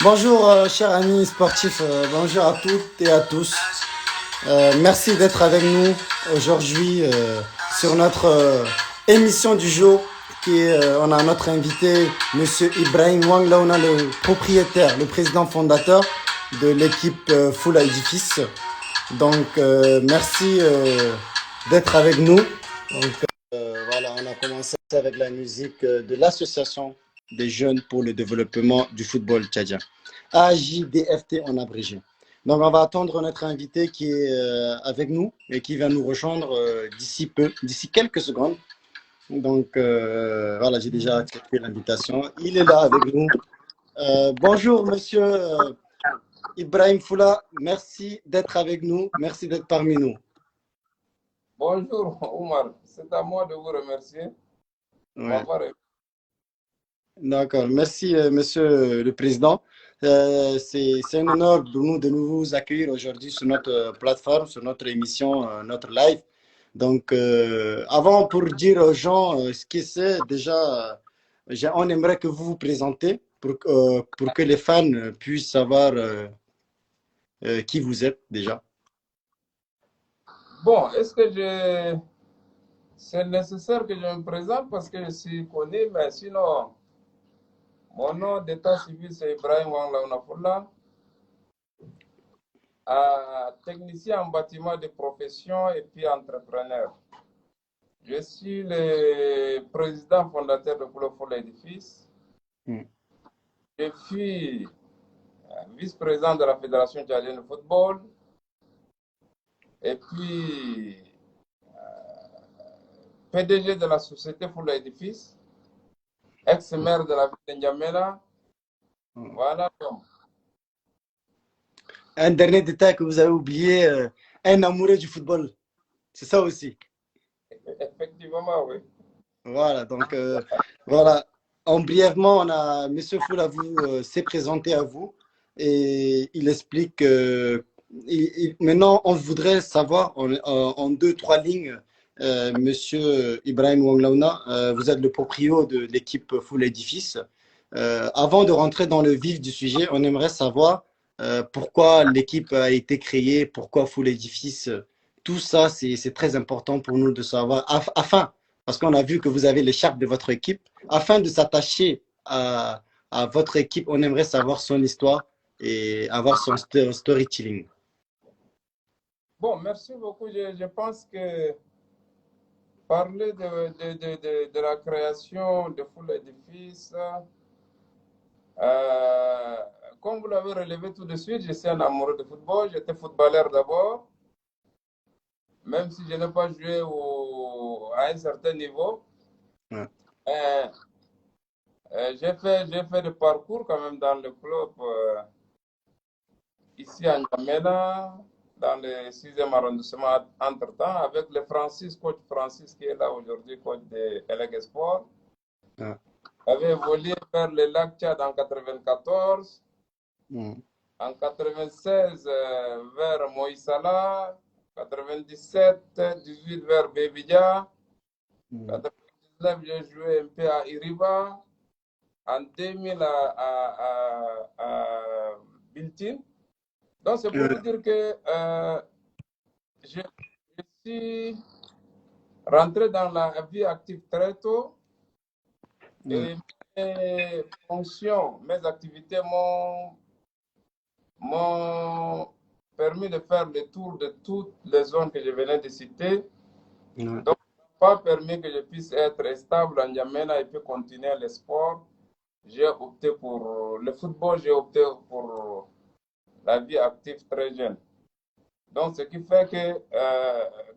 Bonjour, chers amis sportifs, bonjour à toutes et à tous. Merci d'être avec nous aujourd'hui sur notre émission du jour. On a notre invité, Monsieur Ibrahim Wanglaouna, le propriétaire, le président fondateur de l'équipe Full Edifice. Donc, merci d'être avec nous. Donc, voilà, on a commencé avec la musique de l'association des jeunes pour le développement du football tchadien, AJDFT en abrégé. Donc, on va attendre notre invité qui est avec nous et qui va nous rejoindre d'ici peu, d'ici quelques secondes. Donc, voilà, j'ai déjà accepté l'invitation. Il est là avec nous. Bonjour, monsieur Ibrahim Foula. Merci d'être avec nous. Merci d'être parmi nous. Bonjour Oumar, c'est à moi de vous remercier de Ouais. m'avoir. D'accord. Merci, monsieur le président. C'est un honneur pour nous de nous accueillir aujourd'hui sur notre plateforme, sur notre émission, notre live. Donc, avant, pour dire aux gens ce que c'est, déjà, on aimerait que vous vous présentez pour que les fans puissent savoir qui vous êtes déjà. Bon, est-ce que c'est nécessaire que je me présente parce que je suis connu, mais sinon, mon nom d'état civil c'est Ibrahim Wanglaouna, technicien en bâtiment de profession et puis entrepreneur. Je suis le président fondateur de Club Full Edifice. Mm. Je suis vice-président de la Fédération tchadienne de football. Et puis, PDG de la société Full Edifice, ex-maire de la ville de N'Djamena. Voilà. Donc. Un dernier détail que vous avez oublié, un amoureux du football. C'est ça aussi. Effectivement, oui. Voilà, donc voilà. En brièvement, on a Monsieur Foula s'est présenté à vous et il explique. Maintenant, on voudrait savoir en deux, trois lignes, Monsieur Ibrahim Wanglaouna, vous êtes le proprio de l'équipe Full Edifice. Avant de rentrer dans le vif du sujet, on aimerait savoir pourquoi l'équipe a été créée, pourquoi Full Edifice. Tout ça, c'est très important pour nous de savoir afin parce qu'on a vu que vous avez l'écharpe de votre équipe. Afin de s'attacher à votre équipe, on aimerait savoir son histoire et avoir son storytelling. Bon, merci beaucoup. Je pense que parler de la création de Full Edifice, comme vous l'avez relevé tout de suite, je suis un amoureux de football. J'étais footballeur d'abord, même si je n'ai pas joué à un certain niveau. Ouais. J'ai fait des parcours quand même dans le club ici à N'Djamena, dans le 6e arrondissement entre-temps, avec le coach Francis qui est là aujourd'hui, coach de LG Sport. Ouais. J'avais évolué vers le lac Tchad en 94. En 96, vers Moïsala. 97, 18 vers Bébidia. 99, j'ai joué un peu à Iriba. En 2000 à Biltin. Donc, c'est pour vous dire que je suis rentré dans la vie active très tôt et mes fonctions, mes activités m'ont permis de faire le tour de toutes les zones que je venais de citer. Donc, ça n'a pas permis que je puisse être stable en N'Djamena et puis continuer le sport. J'ai opté pour le football, j'ai opté pour la vie active très jeune. Donc, ce qui fait que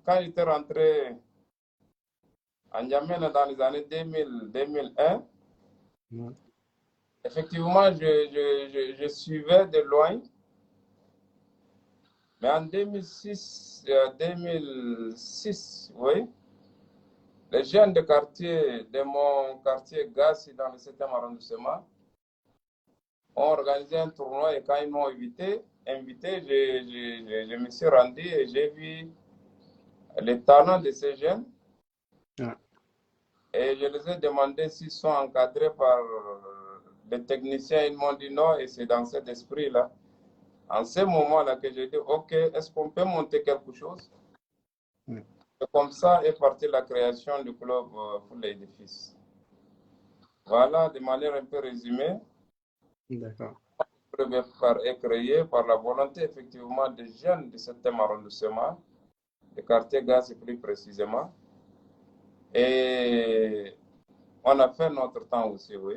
quand j'étais rentré en N'Djamena dans les années 2000-2001, effectivement, je suivais de loin. Mais en 2006, oui, les jeunes de mon quartier Gassi dans le 7e arrondissement, ont organisé un tournoi et quand ils m'ont invité, je me suis rendu et j'ai vu les talents de ces jeunes. Et je les ai demandé s'ils sont encadrés par les techniciens, ils m'ont dit non, et c'est dans cet esprit-là, en ce moment-là que j'ai dit, OK, est-ce qu'on peut monter quelque chose? Et comme ça est partie la création du club pour l'édifice. Voilà, de manière un peu résumée. D'accord. Le club est créé par la volonté effectivement des jeunes du 7e arrondissement, du quartier Gaz plus précisément. Et on a fait notre temps aussi, oui.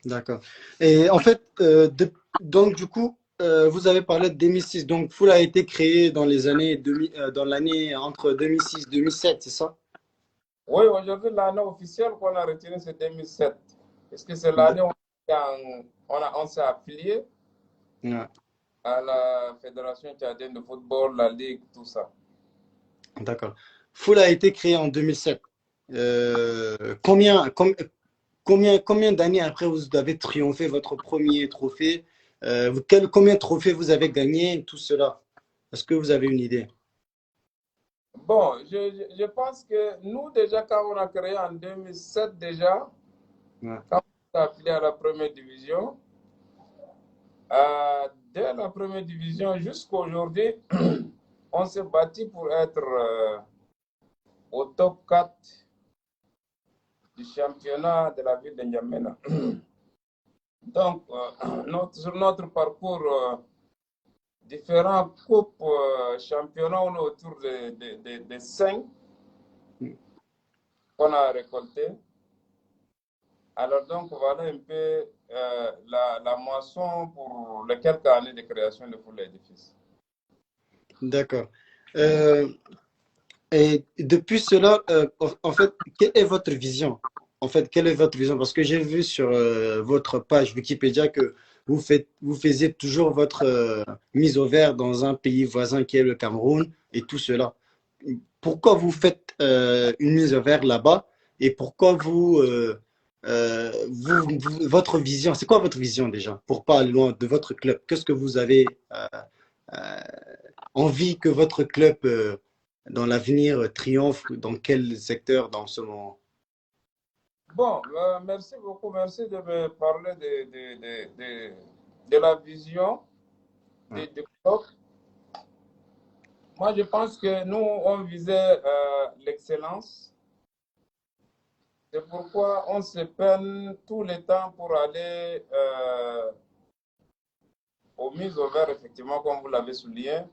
D'accord. Et en fait, donc du coup, vous avez parlé de 2006. Donc, Full a été créé dans les années 2000, dans l'année entre 2006 et 2007, c'est ça? Oui, aujourd'hui, l'année officielle qu'on a retenue, c'est 2007. Parce que c'est D- l'année où on s'est affilié ouais, à la Fédération tchadienne de football, la Ligue, tout ça. d'accord. Full a été créé en 2007. Combien d'années après vous avez triomphé votre premier trophée? Combien de trophées vous avez gagné, tout cela? Est-ce que vous avez une idée? Bon, je pense que nous, déjà, quand on a créé en 2007, déjà, Ouais. quand on s'est appelé à la première division, dès la première division jusqu'à aujourd'hui, on s'est battu pour être au top 4 du championnat de la ville de N'Djamena. Donc, sur notre parcours, différents coupes, championnats, on est autour de 5 qu'on a récoltés. Alors, donc, voilà un peu la moisson pour les quelques années de création de Full Edifice. D'accord. Euh, Et depuis cela, en fait, quelle est votre vision? En fait, quelle est votre vision? Parce que j'ai vu sur votre page Wikipédia que vous faisiez toujours votre mise au vert dans un pays voisin qui est le Cameroun et tout cela. Pourquoi vous faites une mise au vert là-bas et pourquoi votre vision, c'est quoi votre vision déjà pour pas aller loin de votre club? Qu'est-ce que vous avez euh, envie que votre club dans l'avenir triomphe dans quel secteur dans ce moment? Bon, merci beaucoup. Merci de me parler de la vision Ouais. du club. Moi, je pense que nous, on visait l'excellence. C'est pourquoi on se peine tout le temps pour aller aux mises au vert, effectivement, comme vous l'avez souligné.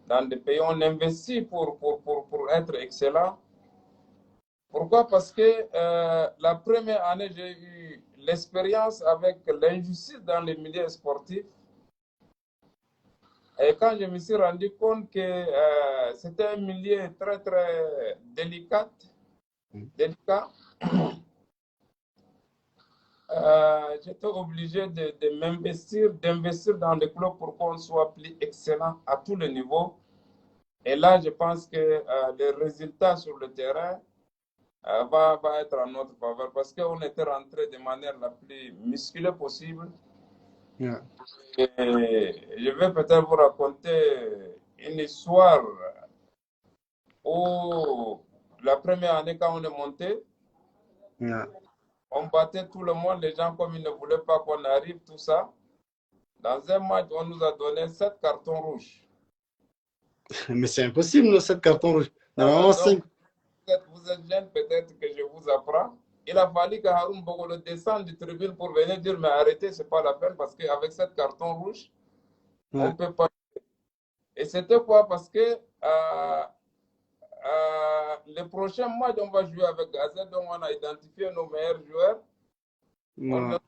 Dans des pays, on investit pour être excellent. Pourquoi? Parce que la première année, j'ai eu l'expérience avec l'injustice dans les milieux sportifs. Et quand je me suis rendu compte que c'était un milieu très, très délicat, j'étais obligé d'investir dans le club pour qu'on soit plus excellent à tous les niveaux. Et là, je pense que les résultats sur le terrain va être en notre faveur parce qu'on était rentré de manière la plus musclée possible. Ouais. Et je vais peut-être vous raconter une histoire où la première année, quand on est monté, Ouais. on battait tout le monde, les gens comme ils ne voulaient pas qu'on arrive, tout ça. Dans un match, on nous a donné 7 cartons rouges. Mais c'est impossible, nos 7 cartons rouges. Voilà, Normalement, donc 5. vous êtes jeune, peut-être que je vous apprends. Il a fallu que Haroun Bogolo descende du tribune pour venir dire mais arrêtez, c'est pas la peine parce qu'avec 7 cartons rouges, on Ouais. ne peut pas. Et c'était quoi? Parce que le prochain match, on va jouer avec Gazelle, donc on a identifié nos meilleurs joueurs. On Ouais. a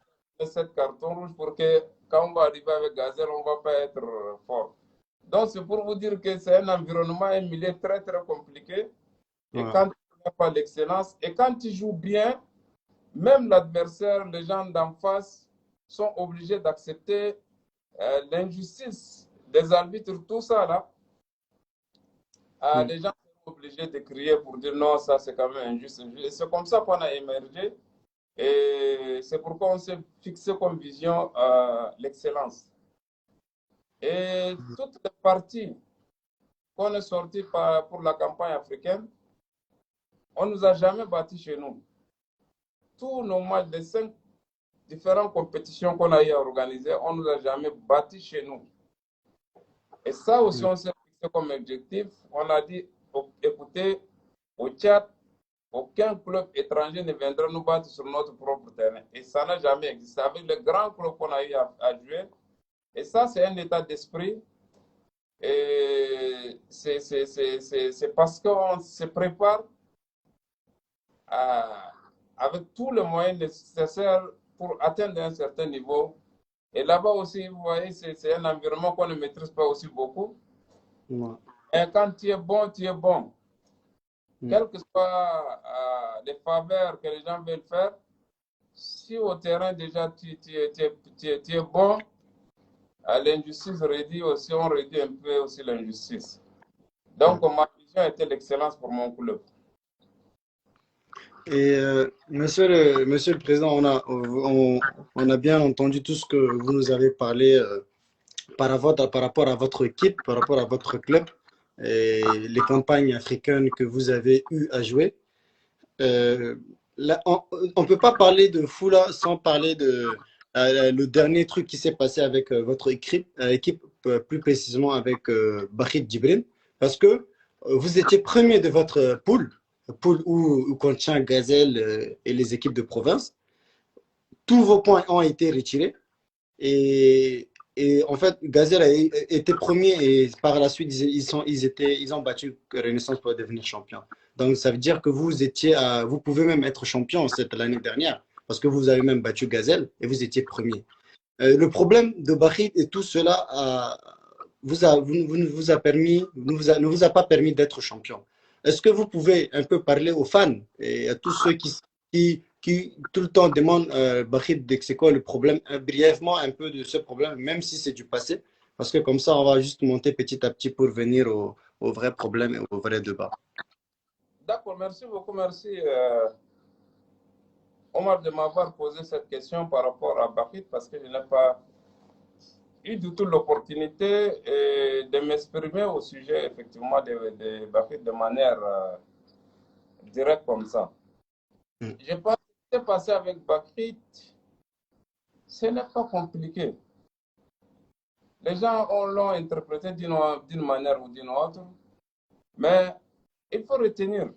mis 7 cartons rouges pour que quand on va arriver avec Gazelle, on ne va pas être fort. Donc c'est pour vous dire que c'est un environnement, un milieu très très compliqué. Et Ouais. quand tu n'as pas l'excellence, et quand tu joues bien, même l'adversaire, les gens d'en face sont obligés d'accepter l'injustice des arbitres, tout ça là. Mm. Les gens sont obligés de crier pour dire non, ça c'est quand même injuste. Et c'est comme ça qu'on a émergé. Et c'est pourquoi on s'est fixé comme vision l'excellence. Et toutes les parties qu'on est sorties pour la campagne africaine, on ne nous a jamais battus chez nous. tous nos matchs, les 5 différentes compétitions qu'on a eu à organiser, on ne nous a jamais battus chez nous. Et ça aussi, on s'est fixé comme objectif. On a dit, écoutez, au Tchad, aucun club étranger ne viendra nous battre sur notre propre terrain. Et ça n'a jamais existé. Avec les grands clubs qu'on a eu à jouer, et ça, c'est un état d'esprit. Et c'est parce qu'on se prépare avec tous les moyens nécessaires pour atteindre un certain niveau. Et là-bas aussi, vous voyez, c'est un environnement qu'on ne maîtrise pas aussi beaucoup. Ouais. Et quand tu es bon, tu es bon. Quelles que soient les faveurs que les gens veulent faire, si au terrain déjà tu es bon, l'injustice réduit aussi, on réduit un peu aussi l'injustice. Donc ma vision était l'excellence pour mon club. Et monsieur le Président, on a bien entendu tout ce que vous nous avez parlé par rapport à votre équipe, par rapport à votre club, et les campagnes africaines que vous avez eu à jouer. Là, on ne peut pas parler de Foula sans parler de le dernier truc qui s'est passé avec votre équipe plus précisément avec Bahid Djibril, parce que vous étiez premier de votre poule où contient Gazelle et les équipes de province. Tous vos points ont été retirés et en fait, Gazelle a été premier et par la suite, ils ont battu Renaissance pour devenir champion. Donc, ça veut dire que vous pouvez même être champion l'année dernière parce que vous avez même battu Gazelle et vous étiez premier. Le problème de Bahid et tout cela ne vous a pas permis d'être champion. Est-ce que vous pouvez un peu parler aux fans et à tous ceux qui tout le temps demandent Bahid, c'est quoi le problème, brièvement un peu de ce problème, même si c'est du passé, parce que comme ça, on va juste monter petit à petit pour venir au vrai problème et au vrai débat. D'accord, merci beaucoup, merci Omar de m'avoir posé cette question par rapport à Bahid, parce que je n'ai pas eu du tout l'opportunité de m'exprimer au sujet effectivement de Bahid de manière directe comme ça. Je pense que ce qui s'est passé avec Bahid, ce n'est pas compliqué. Les gens l'ont interprété d'une manière ou d'une autre, mais il faut retenir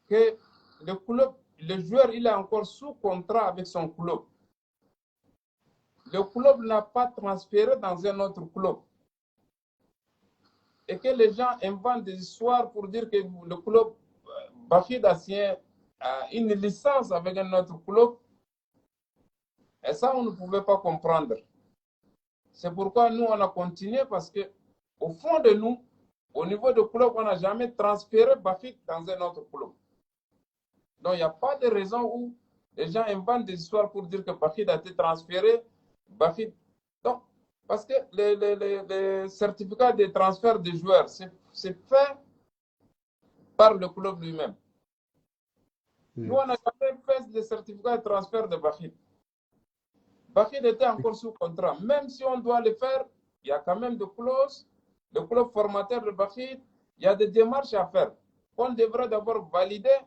que le club, le joueur, il est encore sous contrat avec son club. Le club n'a pas transféré dans un autre club. Et que les gens inventent des histoires pour dire que le club Bahid a signé une licence avec un autre club. Et ça, on ne pouvait pas comprendre. C'est pourquoi nous, on a continué parce que au fond de nous, au niveau du club, on n'a jamais transféré Bahid dans un autre club. Donc, il n'y a pas de raison où les gens inventent des histoires pour dire que Bahid a été transféré. Bahid. Donc, parce que les certificats de transfert des joueurs, c'est fait par le club lui-même. Nous, on n'a jamais fait de certificat de transfert de Bahid. Bahid était encore sous contrat. Même si on doit le faire, il y a quand même des clauses. Le club formateur de Bahid, il y a des démarches à faire qu'on devrait d'abord valider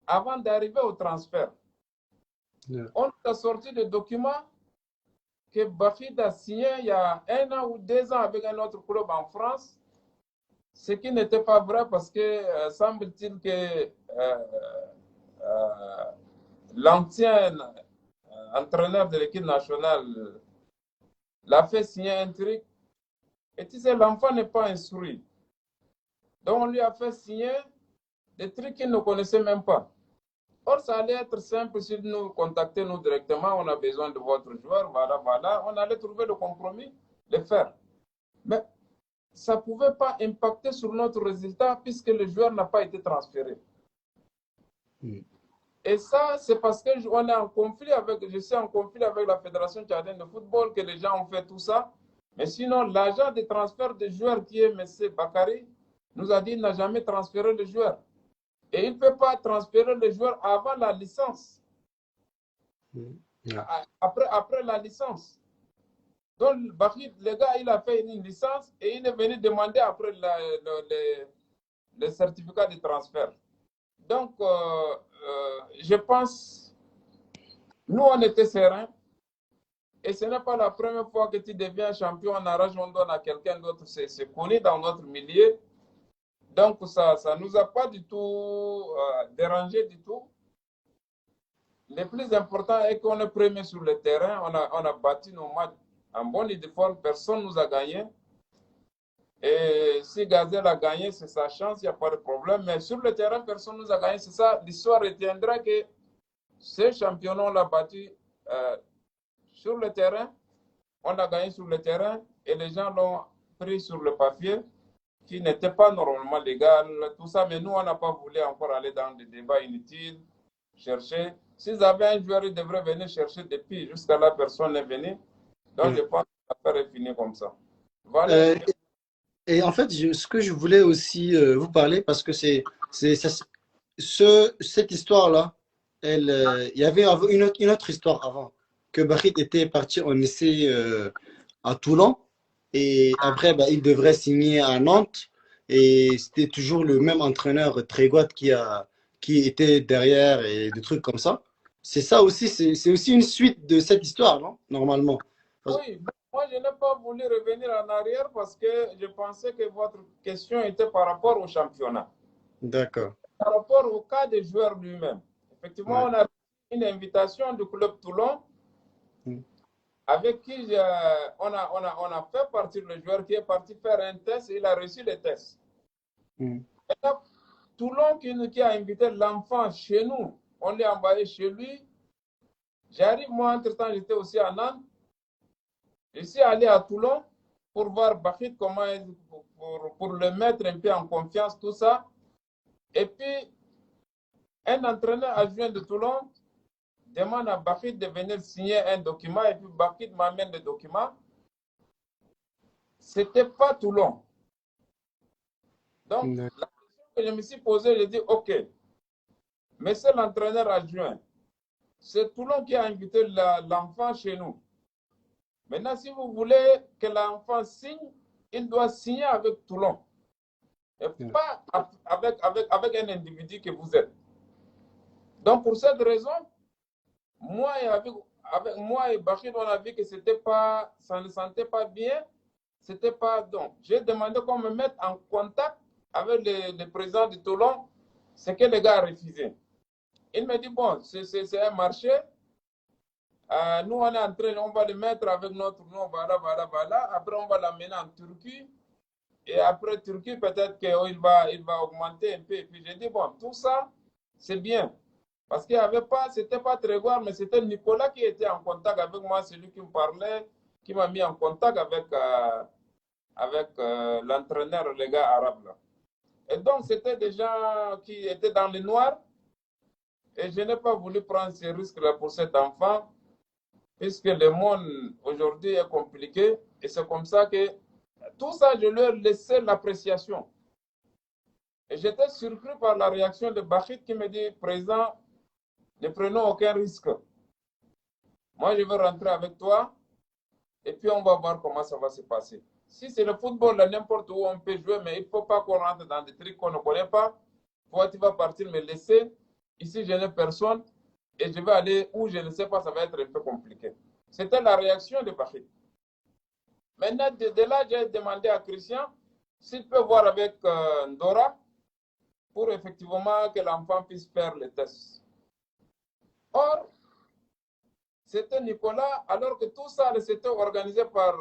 avant d'arriver au transfert. Yeah. On a sorti des documents que Bahid a signé il y a 1 an ou 2 ans avec un autre club en France, ce qui n'était pas vrai parce que semble-t-il que l'ancien entraîneur de l'équipe nationale l'a fait signer un truc. Et tu sais, l'enfant n'est pas instruit. Donc on lui a fait signer des trucs qu'il ne connaissait même pas. Or, ça allait être simple si nous contacter nous directement, on a besoin de votre joueur, voilà, voilà. On allait trouver le compromis, le faire. Mais ça ne pouvait pas impacter sur notre résultat puisque le joueur n'a pas été transféré. Et ça, c'est parce que on est en conflit avec, je suis en conflit avec la Fédération tchadienne de football, que les gens ont fait tout ça. Mais sinon, l'agent de transfert de joueurs qui est M. Bakary nous a dit qu'il n'a jamais transféré le joueur. Et il ne peut pas transférer le joueur avant la licence. Après la licence. Donc, le gars, il a fait une licence et il est venu demander après le certificat de transfert. Donc, je pense, nous, on était sereins. Et ce n'est pas la première fois que tu deviens champion en arrache, on donne à quelqu'un d'autre. C'est connu dans notre milieu. Donc, ça ne nous a pas du tout dérangé du tout. Le plus important est qu'on est premier sur le terrain. On a battu nos matchs en bonne et due forme. Personne ne nous a gagné. Et si Gazelle a gagné, c'est sa chance, il n'y a pas de problème. Mais sur le terrain, personne ne nous a gagné. C'est ça, l'histoire retiendra que ce championnat, on l'a battu sur le terrain. On a gagné sur le terrain et les gens l'ont pris sur le papier qui n'était pas normalement légal, tout ça. Mais nous, on n'a pas voulu encore aller dans des débats inutiles, chercher. S'ils avaient un joueur, ils devraient venir chercher depuis. Jusqu'à là, personne n'est venu. Donc, je pense que l'affaire est finie comme ça. Voilà. Et en fait, ce que je voulais aussi vous parler, parce que cette histoire-là, il y avait une autre histoire avant, que Bahid était parti en essai à Toulon, et après, bah, il devrait signer à Nantes, et c'était toujours le même entraîneur, Trégoat, qui était derrière, et des trucs comme ça. C'est ça aussi, c'est aussi une suite de cette histoire, non? Normalement. Oui, moi je n'ai pas voulu revenir en arrière parce que je pensais que votre question était par rapport au championnat. D'accord. Par rapport au cas des joueurs lui-même. Effectivement, Ouais. on a une invitation du club Toulon Mm. avec qui on a fait partir le joueur qui est parti faire un test et il a reçu le test. Mm. Et là, Toulon qui a invité l'enfant chez nous, on l'a envoyé chez lui. J'arrive, moi, entre-temps, j'étais aussi à Nantes. Je suis allé à Toulon pour voir Bakit, pour le mettre un peu en confiance, tout ça. Et puis, un entraîneur adjoint de Toulon demande à Bakit de venir signer un document et puis Bakit m'amène le document. Ce n'était pas Toulon. Donc, D'accord. la question que je me suis posée, je dis, OK, mais c'est l'entraîneur adjoint. C'est Toulon qui a invité l'enfant chez nous. Maintenant, si vous voulez que l'enfant signe, il doit signer avec Toulon. Et pas avec un individu que vous êtes. Donc, pour cette raison, moi et Bachir, on a vu que ça ne sentait pas bien. C'était pas donc. J'ai demandé qu'on me mette en contact avec le président de Toulon, ce que le gars a refusé. Il me dit, bon, c'est un marché. Nous, on est en train, on va le mettre avec notre nom, voilà, voilà, voilà. Après, on va l'amener en Turquie. Et après Turquie, peut-être qu'il va augmenter un peu. Et puis j'ai dit, bon, tout ça, c'est bien. Parce qu'il n'y avait pas, c'était pas Grégoire, mais c'était Nicolas qui était en contact avec moi, celui qui me parlait, qui m'a mis en contact avec l'entraîneur, le gars arabe. Là. Et donc, c'était des gens qui étaient dans le noir. Et je n'ai pas voulu prendre ce risque-là pour cet enfant, puisque le monde aujourd'hui est compliqué. Et c'est comme ça que tout ça, je leur laissais l'appréciation. Et j'étais surpris par la réaction de Bachit qui me dit, Président, ne prenons aucun risque. Moi, je veux rentrer avec toi et puis on va voir comment ça va se passer. Si c'est le football, n'importe où on peut jouer, mais il ne faut pas qu'on rentre dans des trucs qu'on ne connaît pas. Toi, tu vas partir me laisser. Ici, je n'ai personne et je vais aller où je ne sais pas, ça va être un peu compliqué. C'était la réaction de Bachit. Maintenant, de là, j'ai demandé à Christian s'il peut voir avec Ndora pour effectivement que l'enfant puisse faire le test. Or, c'était Nicolas, alors que tout ça c'était organisé par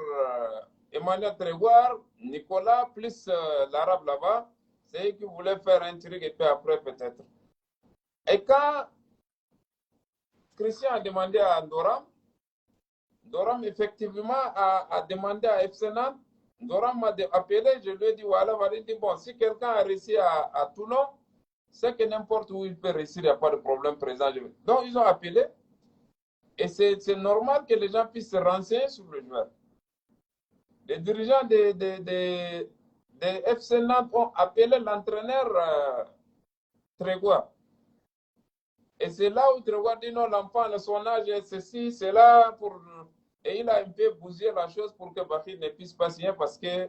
Emmanuel Grégoire, Nicolas, plus l'arabe là-bas, c'est eux qui voulaient faire un truc et puis après peut-être. Et quand Christian a demandé à Doram, Doram effectivement a demandé à FC Nantes, Doram m'a appelé, je lui ai dit, voilà, il dit, bon, si quelqu'un a réussi à Toulon, c'est que n'importe où il peut réussir, il n'y a pas de problème présent. Donc, ils ont appelé. Et c'est normal que les gens puissent se renseigner sur le joueur. Les dirigeants de FC Nantes ont appelé l'entraîneur Trégoire. Et c'est là où Trégoire dit non, l'enfant à son âge est ceci, c'est là pour. Et il a un peu bousillé la chose pour que Bachir ne puisse pas signer parce qu'on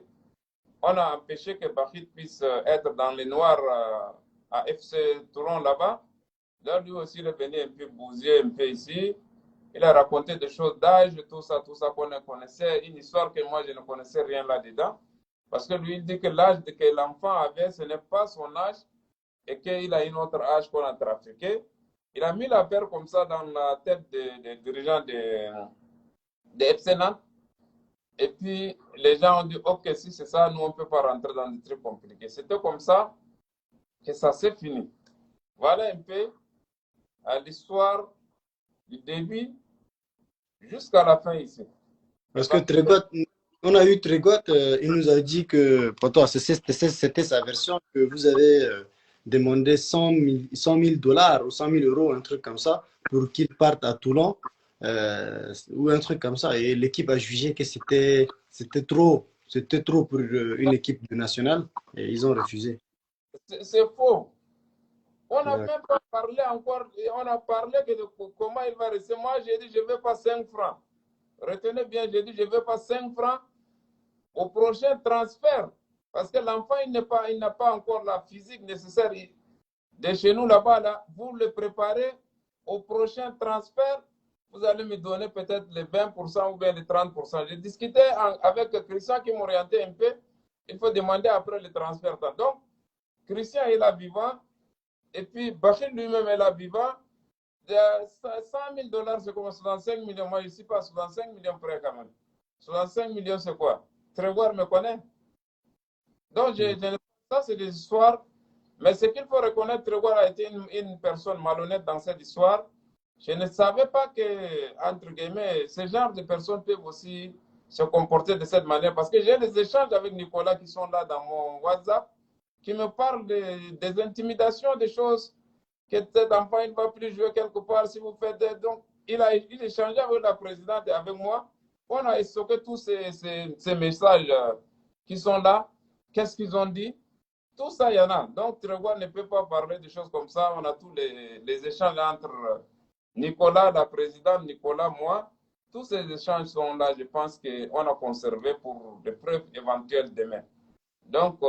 a empêché que Bachir puisse être dans les noirs à FC Toulon là-bas. Là, lui aussi, il est venu un peu bousiller un peu ici. Il a raconté des choses d'âge, tout ça qu'on connaissait. Une histoire que moi, je ne connaissais rien là-dedans. Parce que lui, il dit que l'âge que l'enfant avait, ce n'est pas son âge et qu'il a une autre âge qu'on a trafiqué. Il a mis l'affaire comme ça dans la tête des dirigeants de FC Nantes. Et puis, les gens ont dit, OK, si c'est ça, nous, on ne peut pas rentrer dans des trucs compliqués. C'était comme ça que ça s'est fini. Voilà un peu l'histoire du début jusqu'à la fin ici. Parce que Trégot, on a eu Trégot, il nous a dit que, pourtant, c'était sa version, que vous avez demandé 100 000 dollars ou 100 000 euros, un truc comme ça, pour qu'il parte à Toulon, ou un truc comme ça. Et l'équipe a jugé que c'était trop pour une équipe nationale, et ils ont refusé. C'est faux. On n'a Ouais. même pas parlé encore, on a parlé de comment il va rester. Moi, j'ai dit, je ne veux pas 5 francs. Retenez bien, j'ai dit, je ne veux pas 5 francs au prochain transfert. Parce que l'enfant, il n'a pas encore la physique nécessaire de chez nous là-bas. Là, vous le préparez au prochain transfert. Vous allez me donner peut-être les 20% ou bien les 30%. J'ai discuté avec Christian qui m'orientait un peu. Il faut demander après le transfert. Donc, Christian est là vivant. Et puis, Bachir lui-même est là vivant. 100 000 dollars, c'est comme 65 millions. Moi, je ne suis pas 65 millions près quand même. 65 millions, c'est quoi? Trévoir me connaît. Donc, ça, c'est des histoires. Mais ce qu'il faut reconnaître, Trévoir a été une personne malhonnête dans cette histoire. Je ne savais pas que, entre guillemets, ce genre de personnes peuvent aussi se comporter de cette manière. Parce que j'ai des échanges avec Nicolas qui sont là dans mon WhatsApp, qui me parlent des intimidations, des choses que cet enfant il ne va plus jouer quelque part si vous faites. Donc, il échangé avec la présidente et avec moi. On a stocké tous ces messages qui sont là. Qu'est-ce qu'ils ont dit? Tout ça, il y en a. Donc, Trégoire ne peut pas parler de choses comme ça. On a tous les échanges entre Nicolas, la présidente, Nicolas, moi. Tous ces échanges sont là. Je pense qu'on a conservé pour des preuves éventuelles demain. Donc,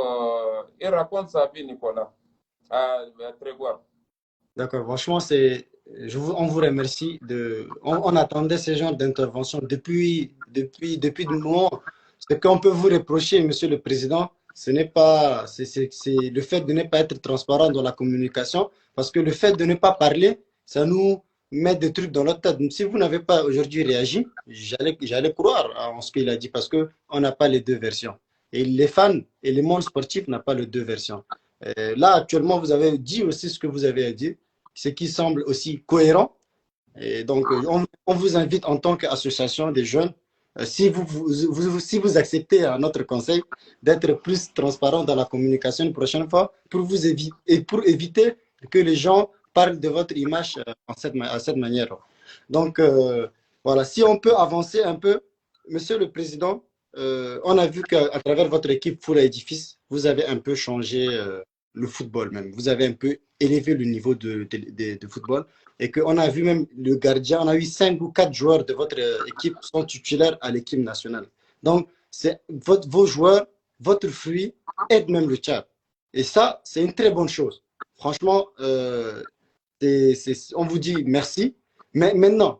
il raconte sa vie, Nicolas, à Trégoire. D'accord, franchement, on vous remercie on attendait ce genre d'intervention depuis le moment. Ce qu'on peut vous reprocher, Monsieur le Président, ce n'est pas, c'est le fait de ne pas être transparent dans la communication, parce que le fait de ne pas parler, ça nous met des trucs dans notre tête. Si vous n'avez pas aujourd'hui réagi, j'allais croire en ce qu'il a dit, parce que on n'a pas les deux versions. Et les fans et le monde sportif n'ont pas les deux versions. Là, actuellement, vous avez dit aussi ce que vous avez dit, ce qui semble aussi cohérent. Et donc, on vous invite en tant qu'association des jeunes, si vous acceptez à notre conseil d'être plus transparent dans la communication une prochaine fois pour éviter que les gens parlent de votre image à cette manière. Donc, voilà, si on peut avancer un peu, Monsieur le Président, on a vu qu'à travers votre équipe Full Edifice, vous avez un peu changé le football même. Vous avez un peu élevé le niveau de football et qu'on a vu même le gardien, on a eu 5 ou 4 joueurs de votre équipe sont titulaires à l'équipe nationale. Donc, c'est vos joueurs, votre fruit aide même le Tchad. Et ça, c'est une très bonne chose. Franchement, on vous dit merci. Mais maintenant,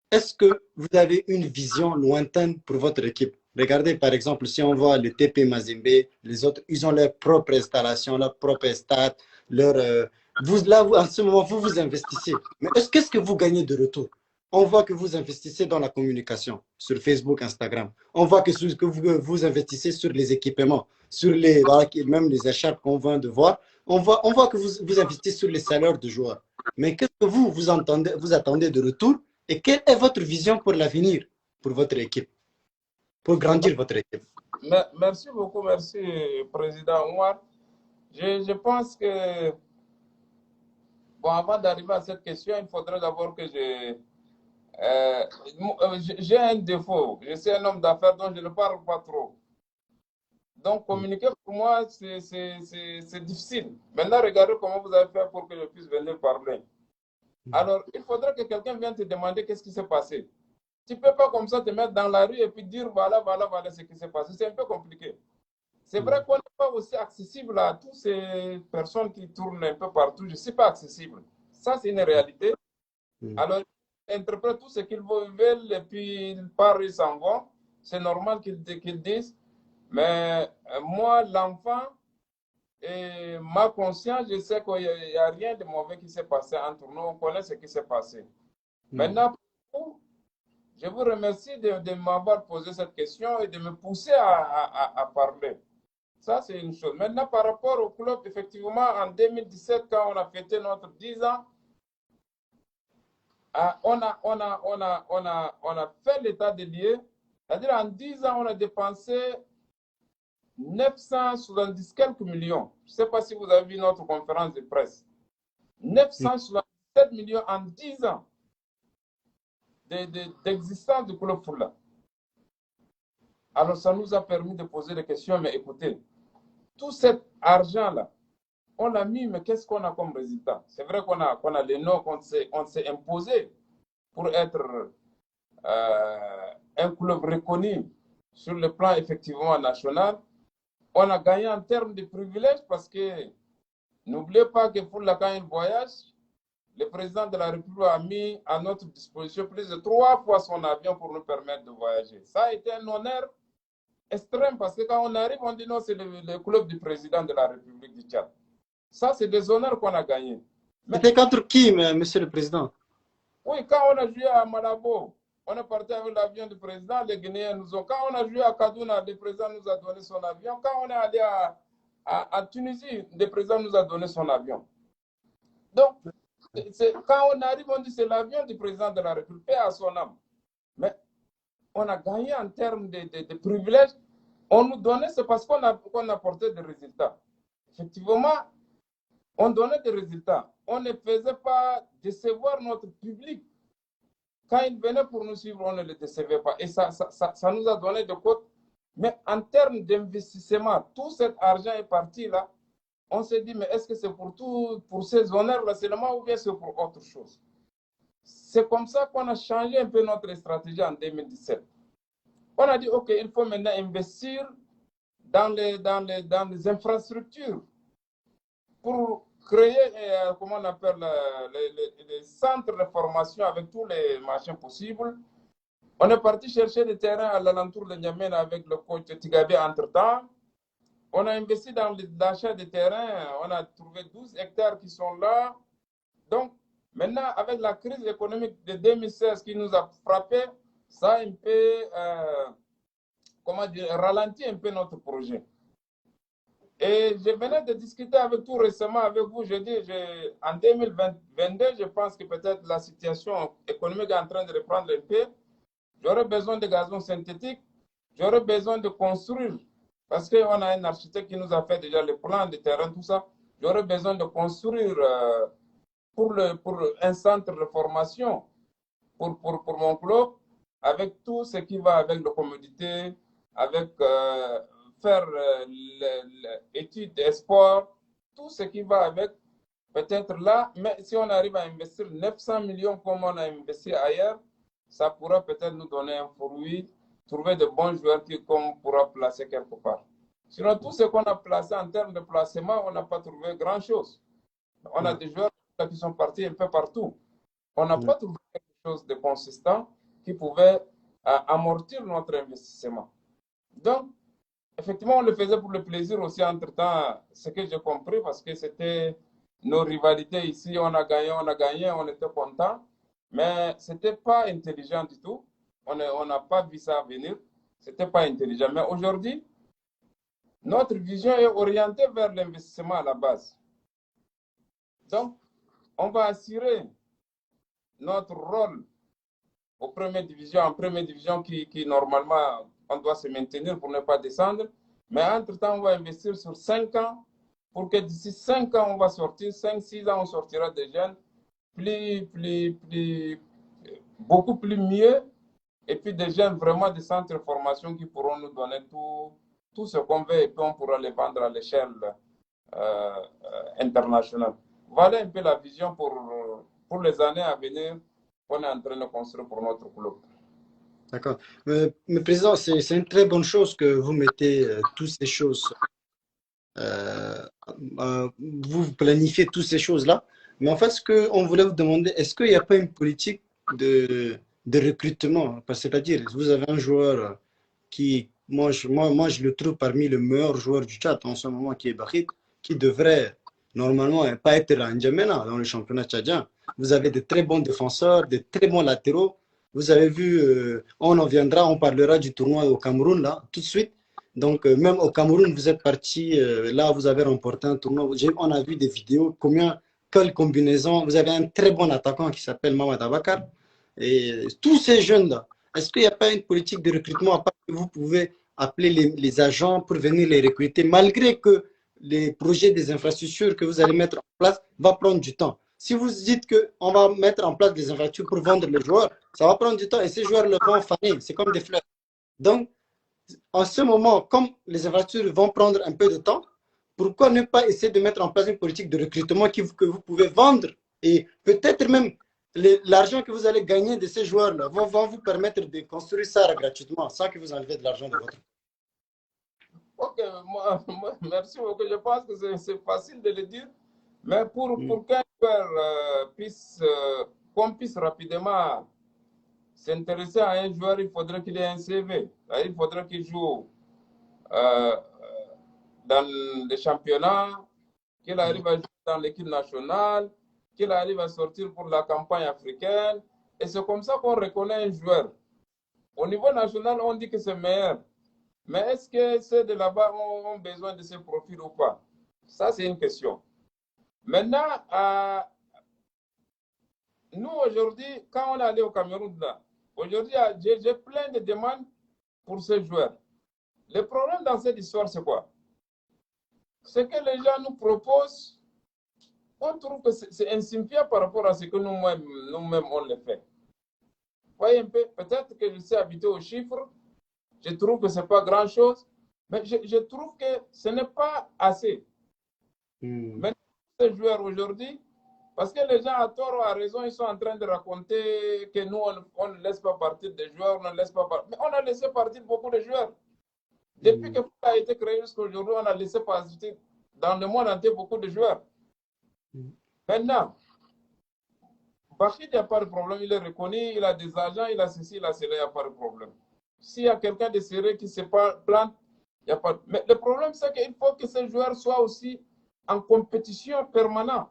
est-ce que vous avez une vision lointaine pour votre équipe? Regardez, par exemple, si on voit le TP Mazembe, les autres, ils ont leur propre installation, leur propre stade, en ce moment, vous investissez. Mais qu'est-ce que vous gagnez de retour? On voit que vous investissez dans la communication sur Facebook, Instagram. On voit que vous investissez sur les équipements, voilà, même les écharpes qu'on vient de voir. On voit que vous investissez sur les salaires de joueurs. Mais qu'est-ce que vous attendez de retour? Et quelle est votre vision pour l'avenir, pour votre équipe, pour grandir votre équipe? Merci beaucoup, merci, Président Omar. Je pense que, bon, avant d'arriver à cette question, il faudrait d'abord que j'ai un défaut. Je suis un homme d'affaires, donc je ne parle pas trop. Donc, communiquer pour moi, c'est difficile. Maintenant, regardez comment vous avez fait pour que je puisse venir parler. Alors, il faudrait que quelqu'un vienne te demander qu'est-ce qui s'est passé. Tu ne peux pas comme ça te mettre dans la rue et puis dire voilà ce qui s'est passé. C'est un peu compliqué. C'est vrai qu'on n'est pas aussi accessible à toutes ces personnes qui tournent un peu partout. Je ne suis pas accessible. Ça, c'est une réalité. Alors, ils interprètent tout ce qu'ils veulent et puis ils partent, ils s'en vont. C'est normal qu'ils disent. Mais moi, l'enfant, et ma conscience, je sais qu'il n'y a rien de mauvais qui s'est passé entre nous. On connaît ce qui s'est passé. Maintenant, je vous remercie de m'avoir posé cette question et de me pousser à parler. Ça, c'est une chose. Maintenant, par rapport au club, effectivement, en 2017, quand on a fêté notre 10 ans, on a fait l'état des lieux. C'est-à-dire, en 10 ans, on a dépensé 970 quelques millions. Je ne sais pas si vous avez vu notre conférence de presse. 967 millions en 10 ans d'existence du club Foula. Alors, ça nous a permis de poser des questions, mais écoutez, tout cet argent-là, on l'a mis, mais qu'est-ce qu'on a comme résultat? C'est vrai qu'on a les noms qu'on s'est imposé pour être un club reconnu sur le plan effectivement national. On a gagné en termes de privilèges parce que n'oubliez pas que pour la quand il voyage, le président de la République a mis à notre disposition plus de 3 fois son avion pour nous permettre de voyager. Ça a été un honneur extrême parce que quand on arrive, on dit non, c'est le club du président de la République du Tchad. Ça, c'est des honneurs qu'on a gagnés. C'était contre qui, monsieur le président? Oui, quand on a joué à Malabo, on est parti avec l'avion du président, les Guinéens nous ont. Quand on a joué à Kaduna, le président nous a donné son avion. Quand on est allé à Tunisie, le président nous a donné son avion. Donc, quand on arrive, on dit c'est l'avion du président de la République, paix à son âme. Mais on a gagné en termes de privilèges. On nous donnait, c'est parce qu'on apportait des résultats. Effectivement, on donnait des résultats. On ne faisait pas décevoir notre public. Quand ils venaient pour nous suivre, on ne les décevait pas. Et ça nous a donné de côté. Mais en termes d'investissement, tout cet argent est parti là. On s'est dit, mais est-ce que c'est pour ces honneurs-là seulement ou bien c'est pour autre chose? C'est comme ça qu'on a changé un peu notre stratégie en 2017. On a dit, OK, il faut maintenant investir dans les infrastructures pour créer, comment on appelle, les centres de formation avec tous les machins possibles. On est parti chercher des terrains à l'alentour de N'Djamena avec le coach Tigabé entre-temps. On a investi dans l'achat de terrains. On a trouvé 12 hectares qui sont là. Donc, maintenant, avec la crise économique de 2016 qui nous a frappé, ça a un peu, comment dire, ralenti un peu notre projet. Et je venais de discuter avec tout récemment avec vous. Je dis, en 2022, je pense que peut-être la situation économique est en train de reprendre un peu. J'aurais besoin de gazon synthétique. J'aurais besoin de construire. Parce qu'on a un architecte qui nous a fait déjà le plan de terrain, tout ça. J'aurais besoin de construire pour un centre de formation pour mon club, avec tout ce qui va avec la commodité, avec faire l'étude des sports, tout ce qui va avec, peut-être là, mais si on arrive à investir 900 millions comme on a investi ailleurs, ça pourra peut-être nous donner un fruit, trouver de bons joueurs qu'on pourra placer quelque part. Sinon, tout ce qu'on a placé en termes de placement, on n'a pas trouvé grand-chose. On a des joueurs qui sont partis un peu partout. On n'a pas trouvé quelque chose de consistant qui pouvait amortir notre investissement. Donc, effectivement, on le faisait pour le plaisir aussi entre-temps, ce que j'ai compris, parce que c'était nos rivalités ici, on a gagné, on était content, mais ce n'était pas intelligent du tout. On n'a pas vu ça venir, ce n'était pas intelligent. Mais aujourd'hui, notre vision est orientée vers l'investissement à la base. Donc, on va assurer notre rôle en première division qui normalement, on doit se maintenir pour ne pas descendre. Mais entre-temps, on va investir sur 5 ans pour que d'ici 5 ans, on va sortir, 5-6 ans, on sortira des jeunes beaucoup plus mieux. Et puis des jeunes vraiment des centres de formation qui pourront nous donner tout ce qu'on veut et puis on pourra les vendre à l'échelle internationale. Voilà un peu la vision pour les années à venir qu'on est en train de construire pour notre club. D'accord. Mais Président, c'est une très bonne chose que vous mettez toutes ces choses, euh, vous planifiez toutes ces choses-là. Mais en fait, ce qu'on voulait vous demander, est-ce qu'il n'y a pas une politique de recrutement? C'est-à-dire, vous avez un joueur qui, moi, je le trouve parmi les meilleurs joueurs du Tchad en ce moment, qui est Bahit, qui devrait normalement pas être à N'Djamena dans le championnat tchadien. Vous avez de très bons défenseurs, de très bons latéraux. Vous avez vu, on en viendra, on parlera du tournoi au Cameroun, là, tout de suite. Donc, même au Cameroun, vous êtes parti, là, vous avez remporté un tournoi. On a vu des vidéos, quelle combinaison. Vous avez un très bon attaquant qui s'appelle Mamad Abakar. Et tous ces jeunes-là, est-ce qu'il n'y a pas une politique de recrutement à part que vous pouvez appeler les agents pour venir les recruter, malgré que les projets des infrastructures que vous allez mettre en place va prendre du temps. Si vous dites qu'on va mettre en place des infrastructures pour vendre les joueurs, ça va prendre du temps et ces joueurs le vont faner. C'est comme des fleurs. Donc, en ce moment, comme les infrastructures vont prendre un peu de temps, pourquoi ne pas essayer de mettre en place une politique de recrutement que vous pouvez vendre et peut-être même l'argent que vous allez gagner de ces joueurs-là vont vous permettre de construire ça gratuitement sans que vous enlevez de l'argent de votre. Ok, merci beaucoup. Je pense que c'est facile de le dire, mais pour qu'un joueur qu'on puisse rapidement s'intéresser à un joueur, il faudrait qu'il ait un CV. Il faudrait qu'il joue euh, dans les championnats, qu'il arrive à jouer dans l'équipe nationale, qu'il arrive à sortir pour la campagne africaine. Et c'est comme ça qu'on reconnaît un joueur. Au niveau national, on dit que c'est meilleur. Mais est-ce que ceux de là-bas ont besoin de ce profil ou pas? Ça, c'est une question. Maintenant, nous, aujourd'hui, quand on est allé au Cameroun, aujourd'hui, j'ai plein de demandes pour ces joueurs. Le problème dans cette histoire, c'est quoi? C'est que les gens nous proposent, on trouve que c'est insignifiant par rapport à ce que nous-mêmes on le fait. Vous voyez un peu, peut-être que je suis habitué aux chiffres, je trouve que ce n'est pas grand-chose, mais je trouve que ce n'est pas assez. Maintenant, ces joueurs aujourd'hui, parce que les gens à tort ou à raison, ils sont en train de raconter que nous, on ne laisse pas partir des joueurs, on ne laisse pas partir. Mais on a laissé partir beaucoup de joueurs. Depuis que foot a été créé jusqu'à aujourd'hui, on a laissé partir dans le monde entier beaucoup de joueurs. Maintenant, Bachid, il n'y a pas de problème, il est reconnu, il a des agents, il a ceci, il a cela, il n'y a pas de problème. S'il y a quelqu'un de sérieux qui se plante, il n'y a pas de... Mais le problème, c'est qu'il faut que ces joueurs soient aussi en compétition permanente.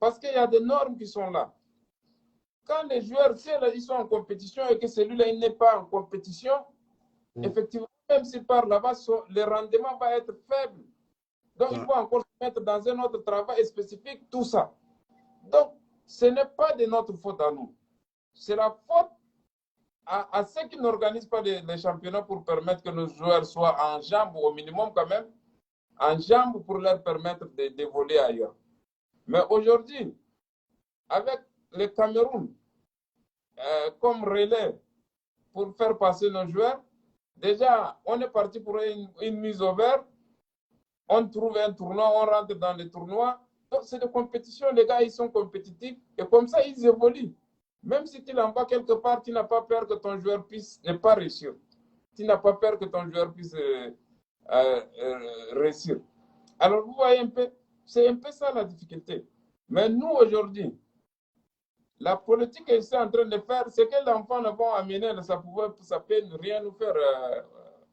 Parce qu'il y a des normes qui sont là. Quand les joueurs, ils sont en compétition et que celui-là n'est pas en compétition, effectivement, même s'il part là-bas, le rendement va être faible. Donc, il faut encore se mettre dans un autre travail spécifique, tout ça. Donc, ce n'est pas de notre faute à nous. C'est la faute à ceux qui n'organisent pas les championnats pour permettre que nos joueurs soient en jambes, au minimum quand même, en jambes pour leur permettre d'évoluer ailleurs. Mais aujourd'hui, avec le Cameroun comme relais pour faire passer nos joueurs, déjà, on est parti pour une mise au vert. On trouve un tournoi, on rentre dans le tournoi. Donc, c'est de compétition. Les gars, ils sont compétitifs. Et comme ça, ils évoluent. Même si tu l'envoies quelque part, tu n'as pas peur que ton joueur puisse ne pas réussir. Tu n'as pas peur que ton joueur puisse réussir. Alors, vous voyez un peu, c'est un peu ça la difficulté. Mais nous, aujourd'hui, la politique qu'ils sont en train de faire, c'est que l'enfant ne va amener, ça peut rien nous faire.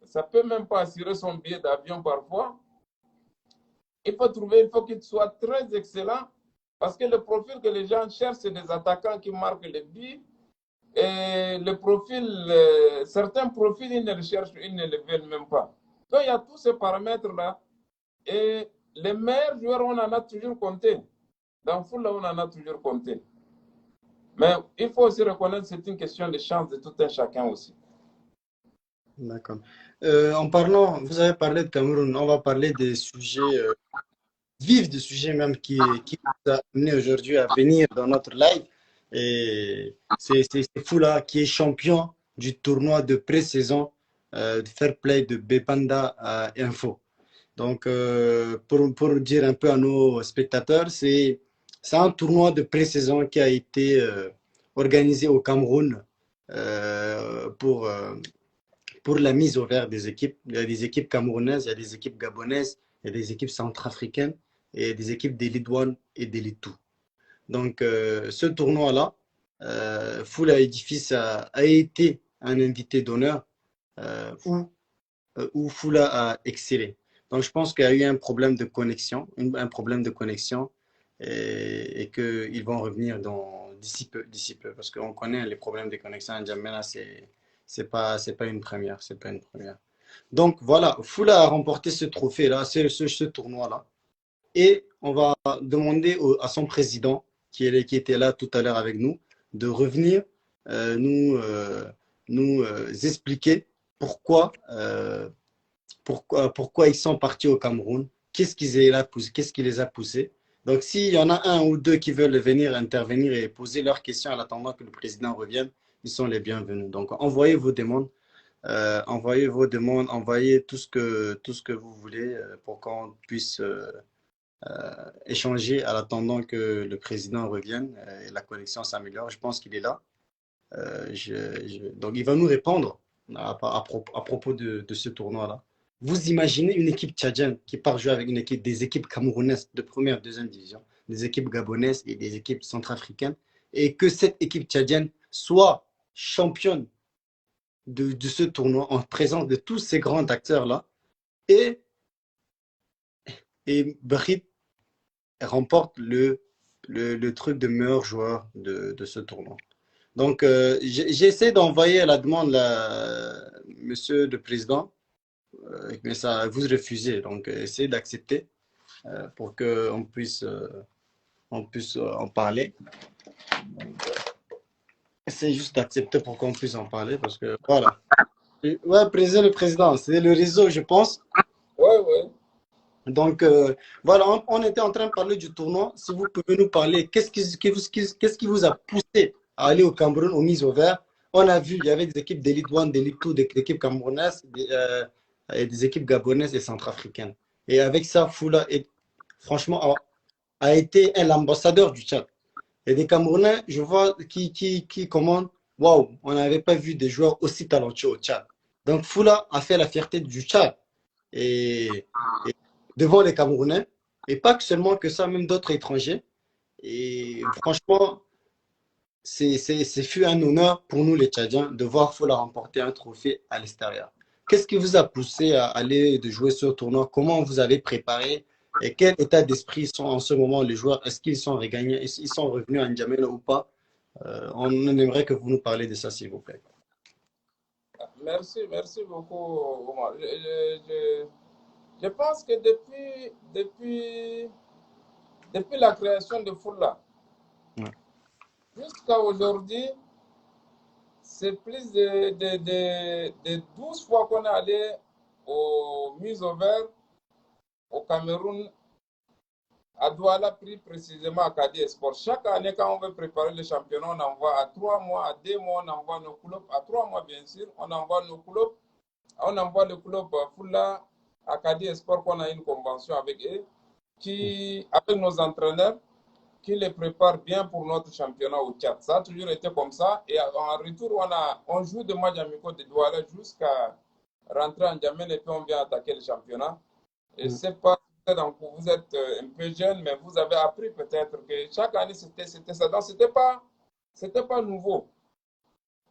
Ça peut même pas assurer son billet d'avion parfois. Il faut qu'il soit très excellent parce que le profil que les gens cherchent, c'est des attaquants qui marquent les buts. Et le profil, certains profils, ils ne le veulent même pas. Donc, il y a tous ces paramètres-là. Et les meilleurs joueurs, on en a toujours compté. Dans le foot, là, on en a toujours compté. Mais il faut aussi reconnaître que c'est une question de chance de tout un chacun aussi. D'accord. En parlant, vous avez parlé de Cameroun, on va parler des sujets vifs, des sujets même qui nous a amené aujourd'hui à venir dans notre live. Et c'est Foula qui est champion du tournoi de pré-saison de Fair Play de Bepanda Info. Donc, pour dire un peu à nos spectateurs, c'est un tournoi de pré-saison qui a été organisé au Cameroun pour la mise au vert des équipes. Il y a des équipes camerounaises, il y a des équipes gabonaises, il y a des équipes centrafricaines et des équipes d'élite One et d'élite 2. Donc, ce tournoi-là, Foula Edifice a été un invité d'honneur où Foula a excellé. Donc, je pense qu'il y a eu un problème de connexion, un problème de connexion et qu'ils vont revenir d'ici peu, parce qu'on connaît les problèmes de connexion à N'Djamena, c'est pas une première, c'est pas une première. Donc voilà, Foula a remporté ce trophée-là, ce tournoi-là, et on va demander à son président, qui était là tout à l'heure avec nous, de revenir nous expliquer pourquoi, pourquoi ils sont partis au Cameroun, qu'est-ce qui les a poussés. Donc, s'il y en a un ou deux qui veulent venir intervenir et poser leurs questions en attendant que le président revienne, ils sont les bienvenus. Donc, envoyez vos demandes, envoyez tout ce que vous voulez pour qu'on puisse échanger en attendant que le président revienne et la connexion s'améliore. Je pense qu'il est là. Donc, il va nous répondre à propos de ce tournoi-là. Vous imaginez une équipe tchadienne qui part jouer avec des équipes camerounaises de première, deuxième division, des équipes gabonaises et des équipes centrafricaines, et que cette équipe tchadienne soit championne de ce tournoi en présence de tous ces grands acteurs-là, et, et Brit remporte le truc de meilleur joueur de ce tournoi. Donc, j'essaie d'envoyer la demande, monsieur le président, mais ça, vous refusez. Donc, essayez d'accepter pour qu'on puisse en parler. Essayez juste d'accepter pour qu'on puisse en parler parce que voilà. Ouais, président, le président, c'est le réseau, je pense. Ouais, ouais. Donc, voilà, on était en train de parler du tournoi. Si vous pouvez nous parler, qu'est-ce qui vous a poussé à aller au Cameroun, aux mises au vert? On a vu, il y avait des équipes d'élite 1, d'élite 2, des équipes camerounaises, et des équipes gabonaises et centrafricaines. Et avec ça, Foula, franchement, a été l'ambassadeur du Tchad. Et des Camerounais, je vois, qui commandent. Waouh, on n'avait pas vu des joueurs aussi talentueux au Tchad. Donc, Foula a fait la fierté du Tchad. Et devant les Camerounais, et pas que seulement que ça, même d'autres étrangers. Et franchement, c'est fut un honneur pour nous les Tchadiens de voir Fola remporter un trophée à l'extérieur. Qu'est-ce qui vous a poussé à aller de jouer ce tournoi? Comment vous avez préparé? Et quel état d'esprit sont en ce moment les joueurs? Est-ce qu'ils sont regagnés? Est-ce qu'ils sont revenus à N'Djamena ou pas? On aimerait que vous nous parlez de ça, s'il vous plaît. Merci beaucoup, Omar. Je pense que depuis la création de Foula Ouais. jusqu'à aujourd'hui, c'est plus de 12 fois qu'on est allé aux mises au vert au Cameroun, à Douala, plus précisément à Kadi Sport. Chaque année, quand on veut préparer le championnat, on envoie à 3 mois, à 2 mois, on envoie nos clubs. À 3 mois, bien sûr, on envoie nos clubs. On envoie le club Foula à Kadi Sport, qu'on a une convention avec eux, avec nos entraîneurs, qui les préparent bien pour notre championnat au Tchad. Ça a toujours été comme ça. Et en retour, on joue des matchs amicaux de Douala jusqu'à rentrer en N'Djamena et puis on vient attaquer le championnat. Et c'est pas, vous êtes un peu jeune, mais vous avez appris peut-être que chaque année c'était ça. Donc c'était pas nouveau.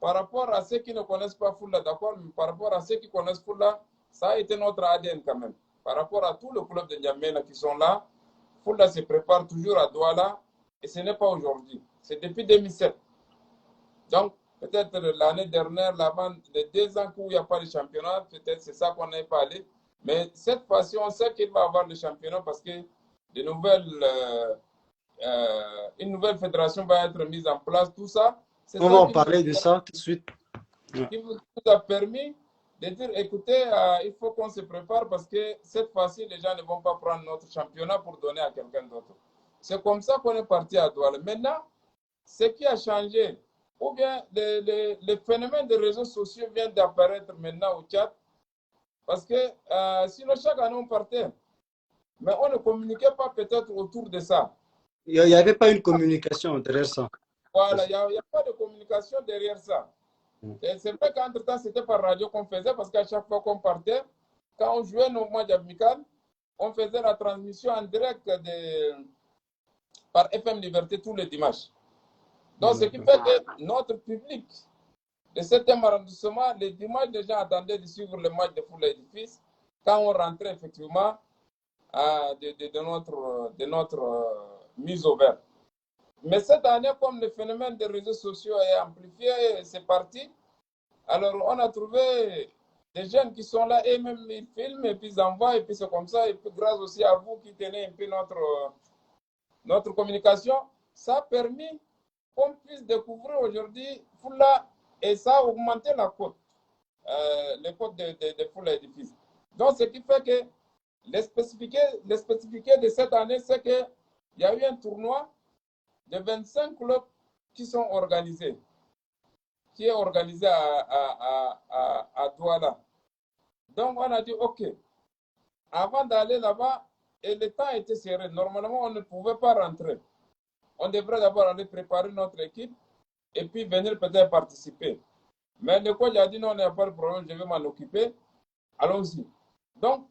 Par rapport à ceux qui ne connaissent pas Foula, d'accord, mais par rapport à ceux qui connaissent Foula, ça a été notre ADN quand même. Par rapport à tous les clubs de N'Djamena qui sont là, Foula se prépare toujours à Douala et ce n'est pas aujourd'hui. C'est depuis 2007. Donc, peut-être l'année dernière, l'avant, les 2 ans où il n'y a pas de championnat, peut-être c'est ça qu'on n'est pas allé. Mais cette fois-ci, on sait qu'il va y avoir le championnat parce que une nouvelle fédération va être mise en place, tout ça. On va en parler de ça tout de suite. Qui vous a permis de dire, écoutez, il faut qu'on se prépare parce que cette fois-ci, les gens ne vont pas prendre notre championnat pour donner à quelqu'un d'autre. C'est comme ça qu'on est parti à Douala. Maintenant, ce qui a changé, ou bien le phénomène des réseaux sociaux vient d'apparaître maintenant au Tchad, parce que sinon chaque année on partait, mais on ne communiquait pas peut-être autour de ça. Il n'y avait pas une communication derrière ça. Voilà, il n'y a pas de communication derrière ça. Et c'est vrai qu'entre-temps, c'était par radio qu'on faisait, parce qu'à chaque fois qu'on partait, quand on jouait nos matchs amicaux, on faisait la transmission en direct par FM Liberté tous les dimanches. Donc, ce qui fait que notre public de 7e arrondissement, les dimanches, les gens attendaient de suivre le match de foot l'édifice quand on rentrait effectivement de notre mise au vert. Mais cette année, comme le phénomène des réseaux sociaux est amplifié, c'est parti. Alors, on a trouvé des jeunes qui sont là et même ils filment et puis ils envoient et puis c'est comme ça. Et puis, grâce aussi à vous qui tenez un peu notre communication, ça a permis qu'on puisse découvrir aujourd'hui Fula et ça a augmenté la cote, les cotes de Fula édifice. Donc, ce qui fait que les spécificités de cette année, c'est qu'il y a eu un tournoi de 25 clubs qui sont organisés, qui est organisé à Douala. Donc, on a dit, OK, avant d'aller là-bas, et le temps était serré. Normalement, on ne pouvait pas rentrer. On devrait d'abord aller préparer notre équipe et puis venir peut-être participer. Mais le coach a dit non, il n'y a pas de problème, je vais m'en occuper. Allons-y. Donc,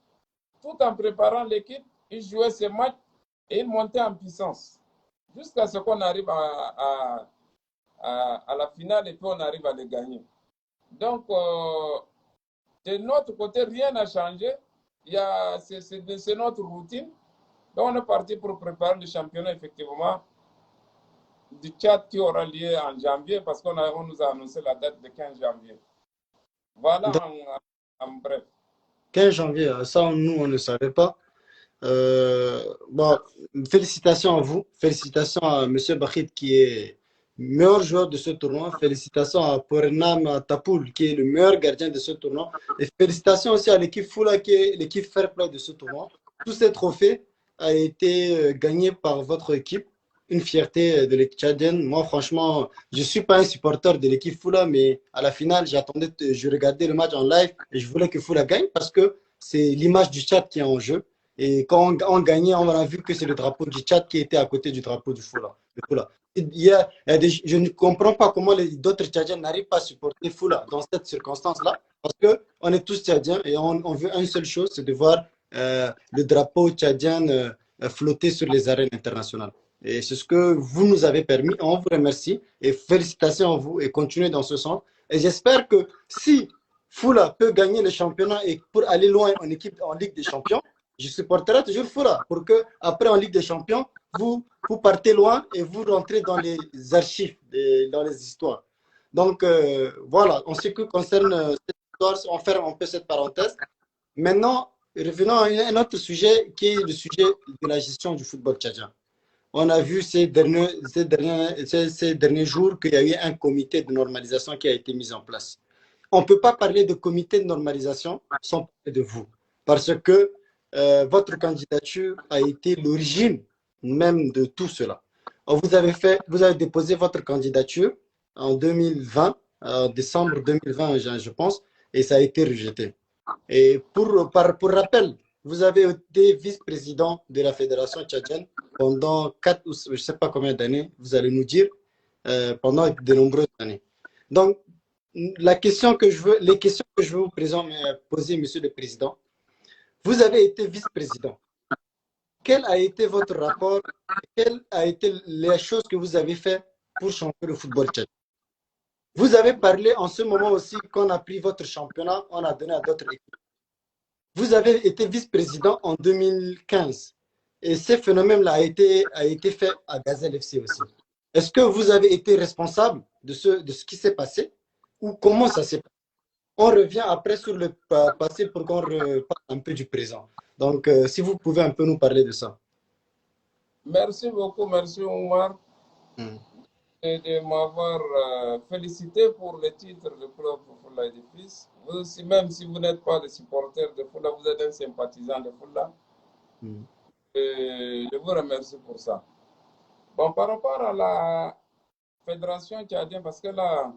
tout en préparant l'équipe, ils jouaient ces matchs et ils montaient en puissance. Jusqu'à ce qu'on arrive à la finale et puis on arrive à les gagner. Donc, de notre côté, rien n'a changé. C'est notre routine. Donc, on est parti pour préparer le championnat, effectivement, du Tchad qui aura lieu en janvier, parce qu'on nous a annoncé la date de 15 janvier. Voilà en bref. 15 janvier, ça, nous, on ne savait pas. Bon, félicitations à vous. Félicitations à M. Bakhit qui est meilleur joueur de ce tournoi. Félicitations à Porenam Tapoul qui est le meilleur gardien de ce tournoi. Et félicitations aussi à l'équipe Fula qui est l'équipe fair play de ce tournoi. Tous ces trophées ont été gagnés par votre équipe. Une fierté de l'équipe tchadienne. Moi, franchement, je ne suis pas un supporter de l'équipe Fula, mais à la finale, je regardais le match en live et je voulais que Fula gagne parce que c'est l'image du Tchad qui est en jeu. Et quand on gagnait, on a vu que c'est le drapeau du Tchad qui était à côté du drapeau du Fula. Je ne comprends pas comment d'autres Tchadiens n'arrivent pas à supporter Fula dans cette circonstance-là, parce qu'on est tous Tchadiens et on veut une seule chose, c'est de voir le drapeau tchadien flotter sur les arènes internationales. Et c'est ce que vous nous avez permis. On vous remercie et félicitations à vous et continuez dans ce sens. Et j'espère que si Fula peut gagner le championnat et pour aller loin en Ligue des Champions, je supporterai toujours Fula pour que après en Ligue des Champions, vous partez loin et vous rentrez dans les archives, dans les histoires. Donc voilà, en ce qui concerne cette histoire, on ferme un peu cette parenthèse. Maintenant, revenons à un autre sujet qui est le sujet de la gestion du football tchadien. On a vu ces derniers jours qu'il y a eu un comité de normalisation qui a été mis en place. On ne peut pas parler de comité de normalisation sans parler de vous. Parce que votre candidature a été l'origine même de tout cela. Vous avez déposé votre candidature en 2020, en décembre 2020, je pense, et ça a été rejeté. Et pour rappel, vous avez été vice-président de la Fédération tchadienne pendant 4 ou je ne sais pas combien d'années, vous allez nous dire, pendant de nombreuses années. Donc, les questions que je veux vous poser, Monsieur le Président, vous avez été vice-président. Quel a été votre rapport? Quelles ont été les choses que vous avez faites pour changer le football tchadien? Vous avez parlé en ce moment aussi qu'on a pris votre championnat, on a donné à d'autres équipes. Vous avez été vice-président en 2015 et ce phénomène-là a été fait à Gazelle FC aussi. Est-ce que vous avez été responsable de ce qui s'est passé ou comment ça s'est passé? On revient après sur le passé pour qu'on reparle un peu du présent. Donc, si vous pouvez un peu nous parler de ça. Merci beaucoup, merci Omar, de m'avoir félicité pour le titre de club Fula édifice. Vous aussi, même si vous n'êtes pas le supporter de Fula, vous êtes un sympathisant de Fula. Et je vous remercie pour ça. Bon, par rapport à la fédération tchadienne, parce que là,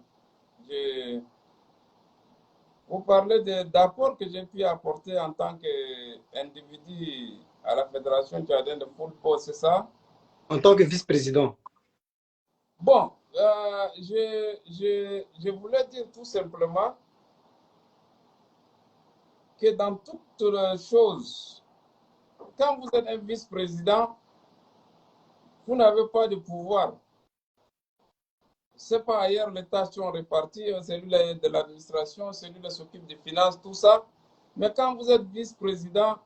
vous parlez d'apport que j'ai pu apporter en tant qu'individu à la fédération tchadienne de football, c'est ça? En tant que vice-président. Bon, Je voulais dire tout simplement que dans toutes les choses, quand vous êtes un vice-président, vous n'avez pas de pouvoir. C'est pas ailleurs les tâches sont réparties, celui de l'administration, celui qui s'occupe des finances, tout ça. Mais quand vous êtes vice-président,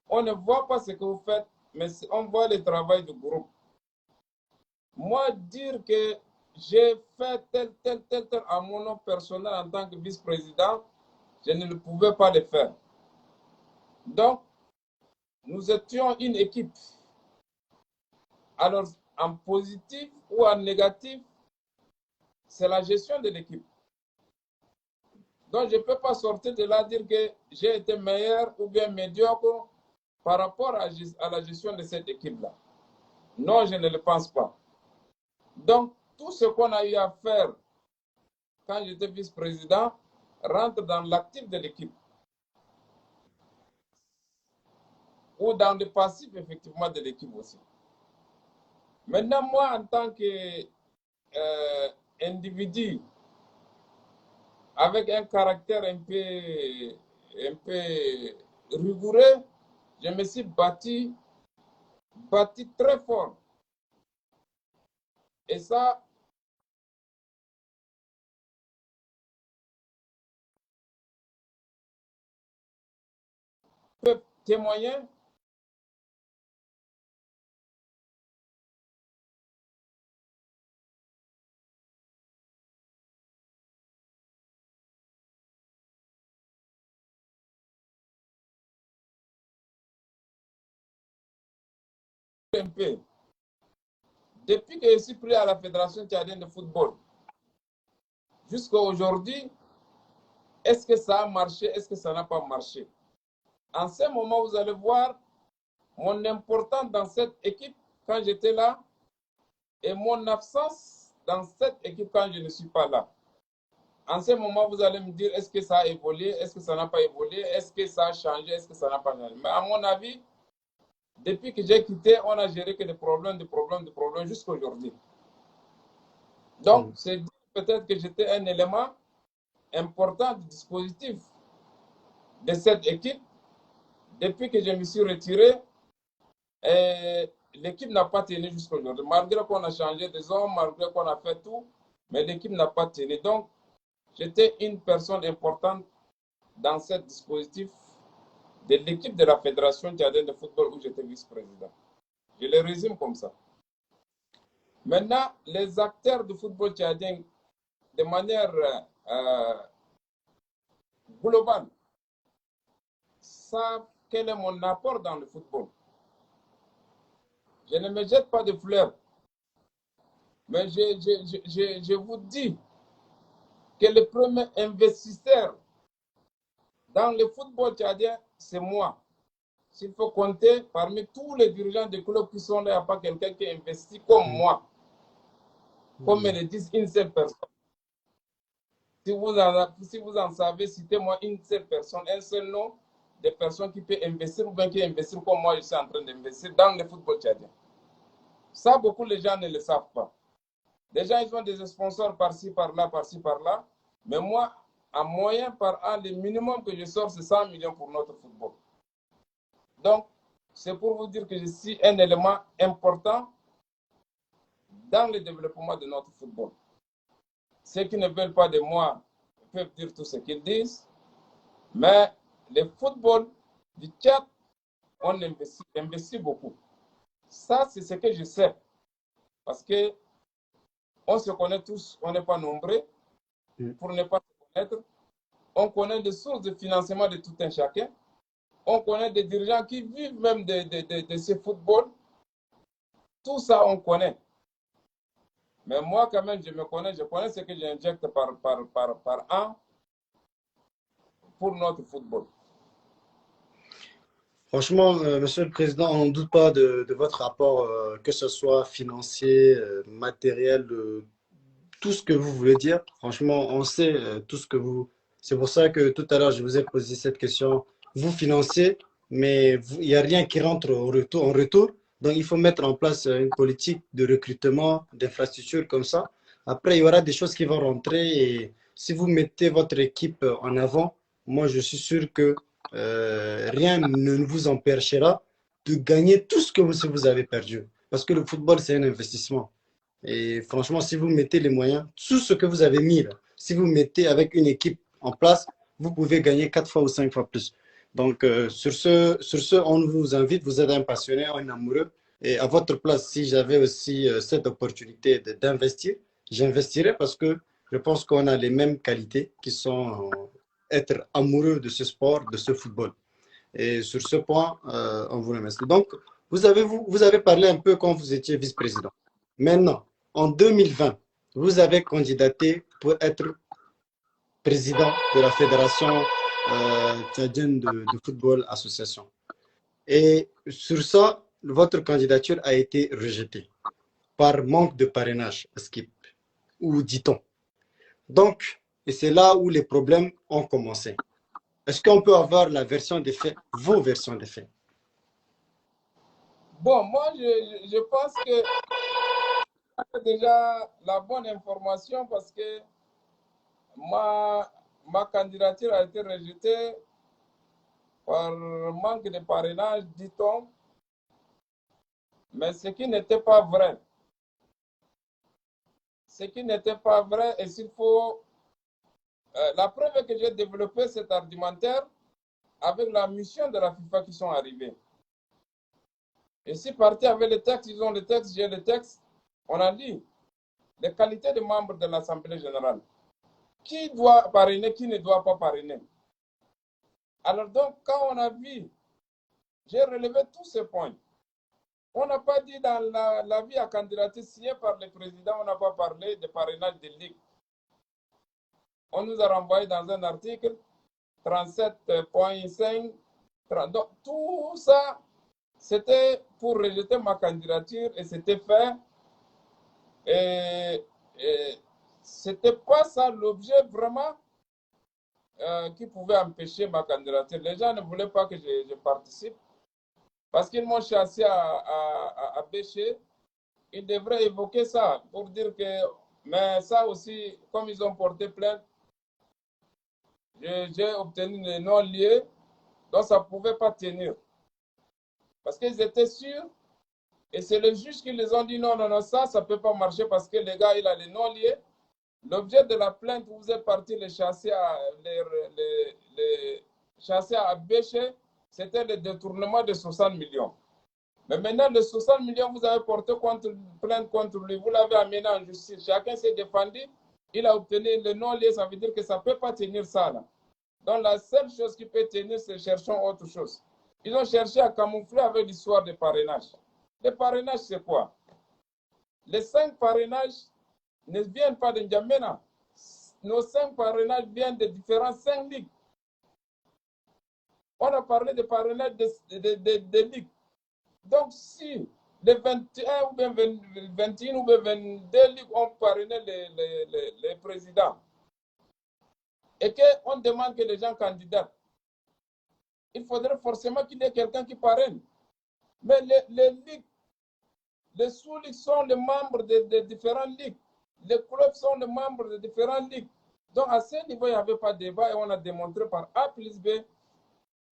on ne voit pas ce que vous faites, mais on voit le travail du groupe. Moi, dire que j'ai fait tel à mon nom personnel en tant que vice-président, je ne pouvais pas le faire. Donc, nous étions une équipe. Alors, en positif ou en négatif, c'est la gestion de l'équipe. Donc, je ne peux pas sortir de là dire que j'ai été meilleur ou bien médiocre par rapport à la gestion de cette équipe-là. Non, je ne le pense pas. Donc, tout ce qu'on a eu à faire quand j'étais vice-président rentre dans l'actif de l'équipe. Ou dans le passif, effectivement, de l'équipe aussi. Maintenant, moi, en tant qu'individu, avec un caractère un peu rigoureux, je me suis bâti très fort. Et ça, peut témoigner. Un peu. Depuis que je suis pris à la Fédération tchadienne de football, jusqu'à aujourd'hui, est-ce que ça a marché, est-ce que ça n'a pas marché? En ce moment, vous allez voir mon importance dans cette équipe quand j'étais là et mon absence dans cette équipe quand je ne suis pas là. En ce moment, vous allez me dire, est-ce que ça a évolué, est-ce que ça n'a pas évolué, est-ce que ça a changé, est-ce que ça n'a pas changé? Mais à mon avis, depuis que j'ai quitté, on a géré que des problèmes jusqu'à aujourd'hui. Donc, c'est peut-être que j'étais un élément important du dispositif de cette équipe. Depuis que je me suis retiré, l'équipe n'a pas tenu jusqu'à aujourd'hui. Malgré qu'on a changé des hommes, malgré qu'on a fait tout, mais l'équipe n'a pas tenu. Donc, j'étais une personne importante dans ce dispositif de l'équipe de la Fédération tchadienne de football où j'étais vice-président. Je le résume comme ça. Maintenant, les acteurs du football tchadien, de manière globale, savent quel est mon apport dans le football. Je ne me jette pas de fleurs, mais je vous dis que le premier investisseur dans le football tchadien, c'est moi. S'il faut compter, parmi tous les dirigeants des clubs qui sont là, il n'y a pas quelqu'un qui investit comme moi. Comme me le disent une seule personne. Si vous en savez, citez-moi une seule personne, un seul nom de personnes qui peut investir ou bien qui investir comme moi, je suis en train d'investir dans le football tchadien. Ça, beaucoup de gens ne le savent pas. Les gens, ils ont des sponsors par-ci, par-là, par-ci, par-là. Mais moi, en moyen par an, le minimum que je sors, c'est 100 millions pour notre football. Donc, c'est pour vous dire que je suis un élément important dans le développement de notre football. Ceux qui ne veulent pas de moi peuvent dire tout ce qu'ils disent, mais le football du Tchad, on investit beaucoup. Ça, c'est ce que je sais. Parce que on se connaît tous, on n'est pas nombreux. Pour ne pas se connaître, on connaît des sources de financement de tout un chacun. On connaît des dirigeants qui vivent même de ce football. Tout ça, on connaît. Mais moi, quand même, je connais ce que j'injecte par an pour notre football. Franchement, Monsieur le Président, on ne doute pas de votre rapport, que ce soit financier, matériel, tout ce que vous voulez dire. Franchement, on sait tout ce que vous... C'est pour ça que tout à l'heure, je vous ai posé cette question. Vous financez, mais il n'y a rien qui rentre en retour. Donc, il faut mettre en place une politique de recrutement, d'infrastructures comme ça. Après, il y aura des choses qui vont rentrer et si vous mettez votre équipe en avant, moi, je suis sûr que rien ne vous empêchera de gagner tout ce que vous avez perdu. Parce que le football, c'est un investissement. Et franchement, si vous mettez les moyens, tout ce que vous avez mis là, si vous mettez avec une équipe en place, vous pouvez gagner 4 fois ou 5 fois plus. Donc, sur ce, on vous invite, vous êtes un passionné, un amoureux. Et à votre place, si j'avais aussi cette opportunité d'investir, j'investirais parce que je pense qu'on a les mêmes qualités qui sont être amoureux de ce sport, de ce football. Et sur ce point, on vous remercie. Donc, vous avez parlé un peu quand vous étiez vice-président. Maintenant, en 2020, vous avez candidaté pour être président de la Fédération tchadienne de football association. Et sur ça, votre candidature a été rejetée par manque de parrainage, Skip, ou dit-on. Donc, et c'est là où les problèmes ont commencé. Est-ce qu'on peut avoir la version des faits, vos versions des faits? Bon, moi, je pense que c'est déjà la bonne information parce que ma candidature a été rejetée par manque de parrainage, dit-on, mais ce qui n'était pas vrai. Ce qui n'était pas vrai, et s'il faut. La preuve est que j'ai développé cet argumentaire avec la mission de la FIFA qui sont arrivés. Et si parti avec les textes, ils ont les textes, j'ai les textes, on a dit les qualités des membres de l'Assemblée générale. Qui doit parrainer, qui ne doit pas parrainer. Alors donc, quand on a vu, j'ai relevé tous ces points. On n'a pas dit dans l'avis à candidature signé par le président, on n'a pas parlé de parrainage des ligues. On nous a renvoyé dans un article 37.5. Donc, tout ça, c'était pour rejeter ma candidature et c'était fait. Et c'était pas ça l'objet vraiment qui pouvait empêcher ma candidature. Les gens ne voulaient pas que je participe parce qu'ils m'ont chassé à Béché. Ils devraient évoquer ça pour dire que, mais ça aussi, comme ils ont porté plainte, j'ai obtenu le non-lieu, donc ça ne pouvait pas tenir. Parce qu'ils étaient sûrs, et c'est le juge qui les ont dit non, non, non, ça ne peut pas marcher parce que le gars, il a les non-lieux. L'objet de la plainte, vous êtes parti les chasser à Béché, c'était le détournement de 60 millions. Mais maintenant, les 60 millions, vous avez porté plainte contre lui, vous l'avez amené en justice. Chacun s'est défendu, il a obtenu le non-lieu, ça veut dire que ça ne peut pas tenir ça. Là. Donc la seule chose qui peut tenir, c'est cherchons autre chose. Ils ont cherché à camoufler avec l'histoire des parrainages. Les parrainages, c'est quoi? Les 5 parrainages ne viennent pas de N'Djamena. Nos 5 parrainages viennent de différents 5 ligues. On a parlé de parrainages de ligues. Donc, si les 21 ou bien 21 ou bien 22 ligues ont parrainé les présidents et qu'on demande que les gens candidatent, il faudrait forcément qu'il y ait quelqu'un qui parraine. Mais les ligues, les sous-ligues sont les membres de différentes ligues. Les clubs sont les membres de différentes ligues. Donc, à ce niveau, il n'y avait pas de débat et on a démontré par A plus B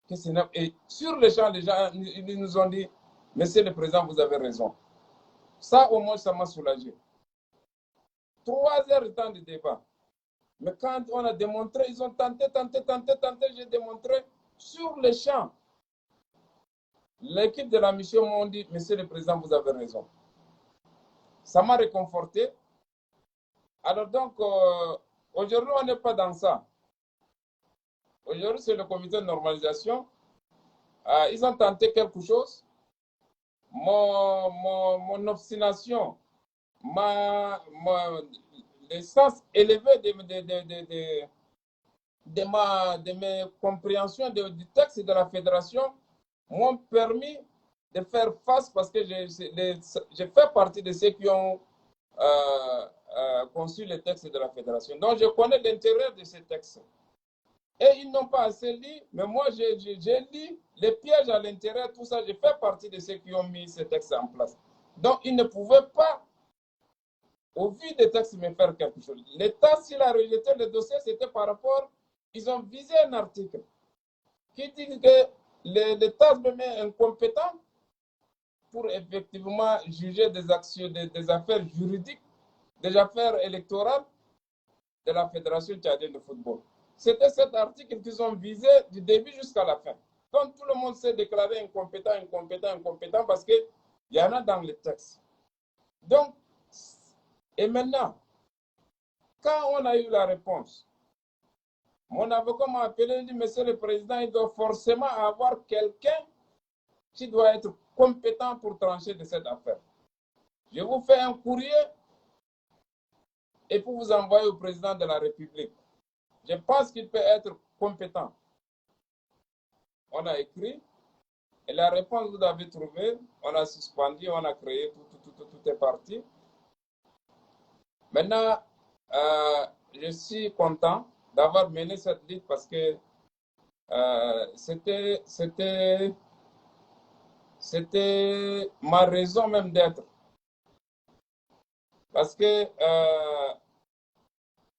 que c'est. Et sur les gens, ils nous ont dit, Monsieur le Président, vous avez raison. Ça, au moins, ça m'a soulagé. 3 heures de temps de débat. Mais quand on a démontré, ils ont tenté, j'ai démontré sur le champ. L'équipe de la mission m'a dit, Monsieur le Président, vous avez raison. Ça m'a réconforté. Alors donc, aujourd'hui, on n'est pas dans ça. Aujourd'hui, c'est le comité de normalisation. Ils ont tenté quelque chose. Mon obstination, le sens élevé de mes compréhensions du texte de la fédération m'ont permis de faire face parce que j'ai fait partie de ceux qui ont conçu le texte de la fédération. Donc, je connais l'intérieur de ces textes. Et ils n'ont pas assez lu, mais moi j'ai lu les pièges à l'intérieur, tout ça, j'ai fait partie de ceux qui ont mis ce texte en place. Donc ils ne pouvaient pas, au vu des textes, me faire quelque chose. L'État, s'il a rejeté le dossier, c'était par rapport, ils ont visé un article qui dit que l'État se met incompétent pour effectivement juger des actions, des affaires juridiques, des affaires électorales de la Fédération tchadienne de football. C'était cet article qu'ils ont visé du début jusqu'à la fin. Donc tout le monde s'est déclaré incompétent, incompétent, incompétent parce qu'il y en a dans le texte. Donc, et maintenant, quand on a eu la réponse, mon avocat m'a appelé et dit, Monsieur le Président, il doit forcément avoir quelqu'un qui doit être compétent pour trancher de cette affaire. Je vous fais un courrier et pour vous envoyer au président de la République. Je pense qu'il peut être compétent. On a écrit et la réponse vous avez trouvée. On a suspendu, on a créé, tout est parti. Maintenant, je suis content d'avoir mené cette lutte parce que c'était ma raison même d'être. Parce que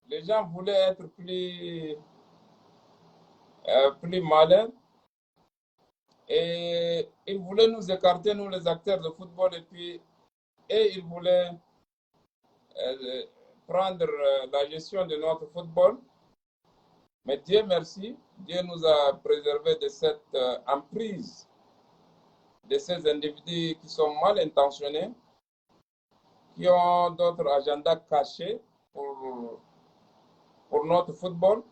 les gens voulaient être plus malins et ils voulaient nous écarter, nous les acteurs de football, et ils voulaient prendre la gestion de notre football. Mais Dieu merci, Dieu nous a préservés de cette emprise de ces individus qui sont mal intentionnés, qui ont d'autres agendas cachés pour notre football.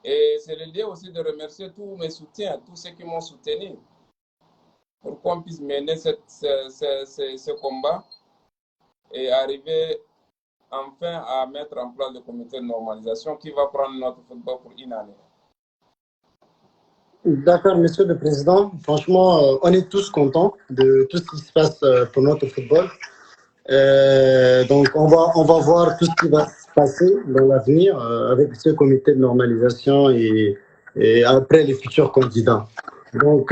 Et c'est le lieu aussi de remercier tous mes soutiens, tous ceux qui m'ont soutenu pour qu'on puisse mener ce combat et arriver enfin à mettre en place le comité de normalisation qui va prendre notre football pour une année. D'accord, Monsieur le Président. Franchement, on est tous contents de tout ce qui se passe pour notre football. Donc, on va voir tout ce qui va se passer dans l'avenir avec ce comité de normalisation et après les futurs candidats. Donc,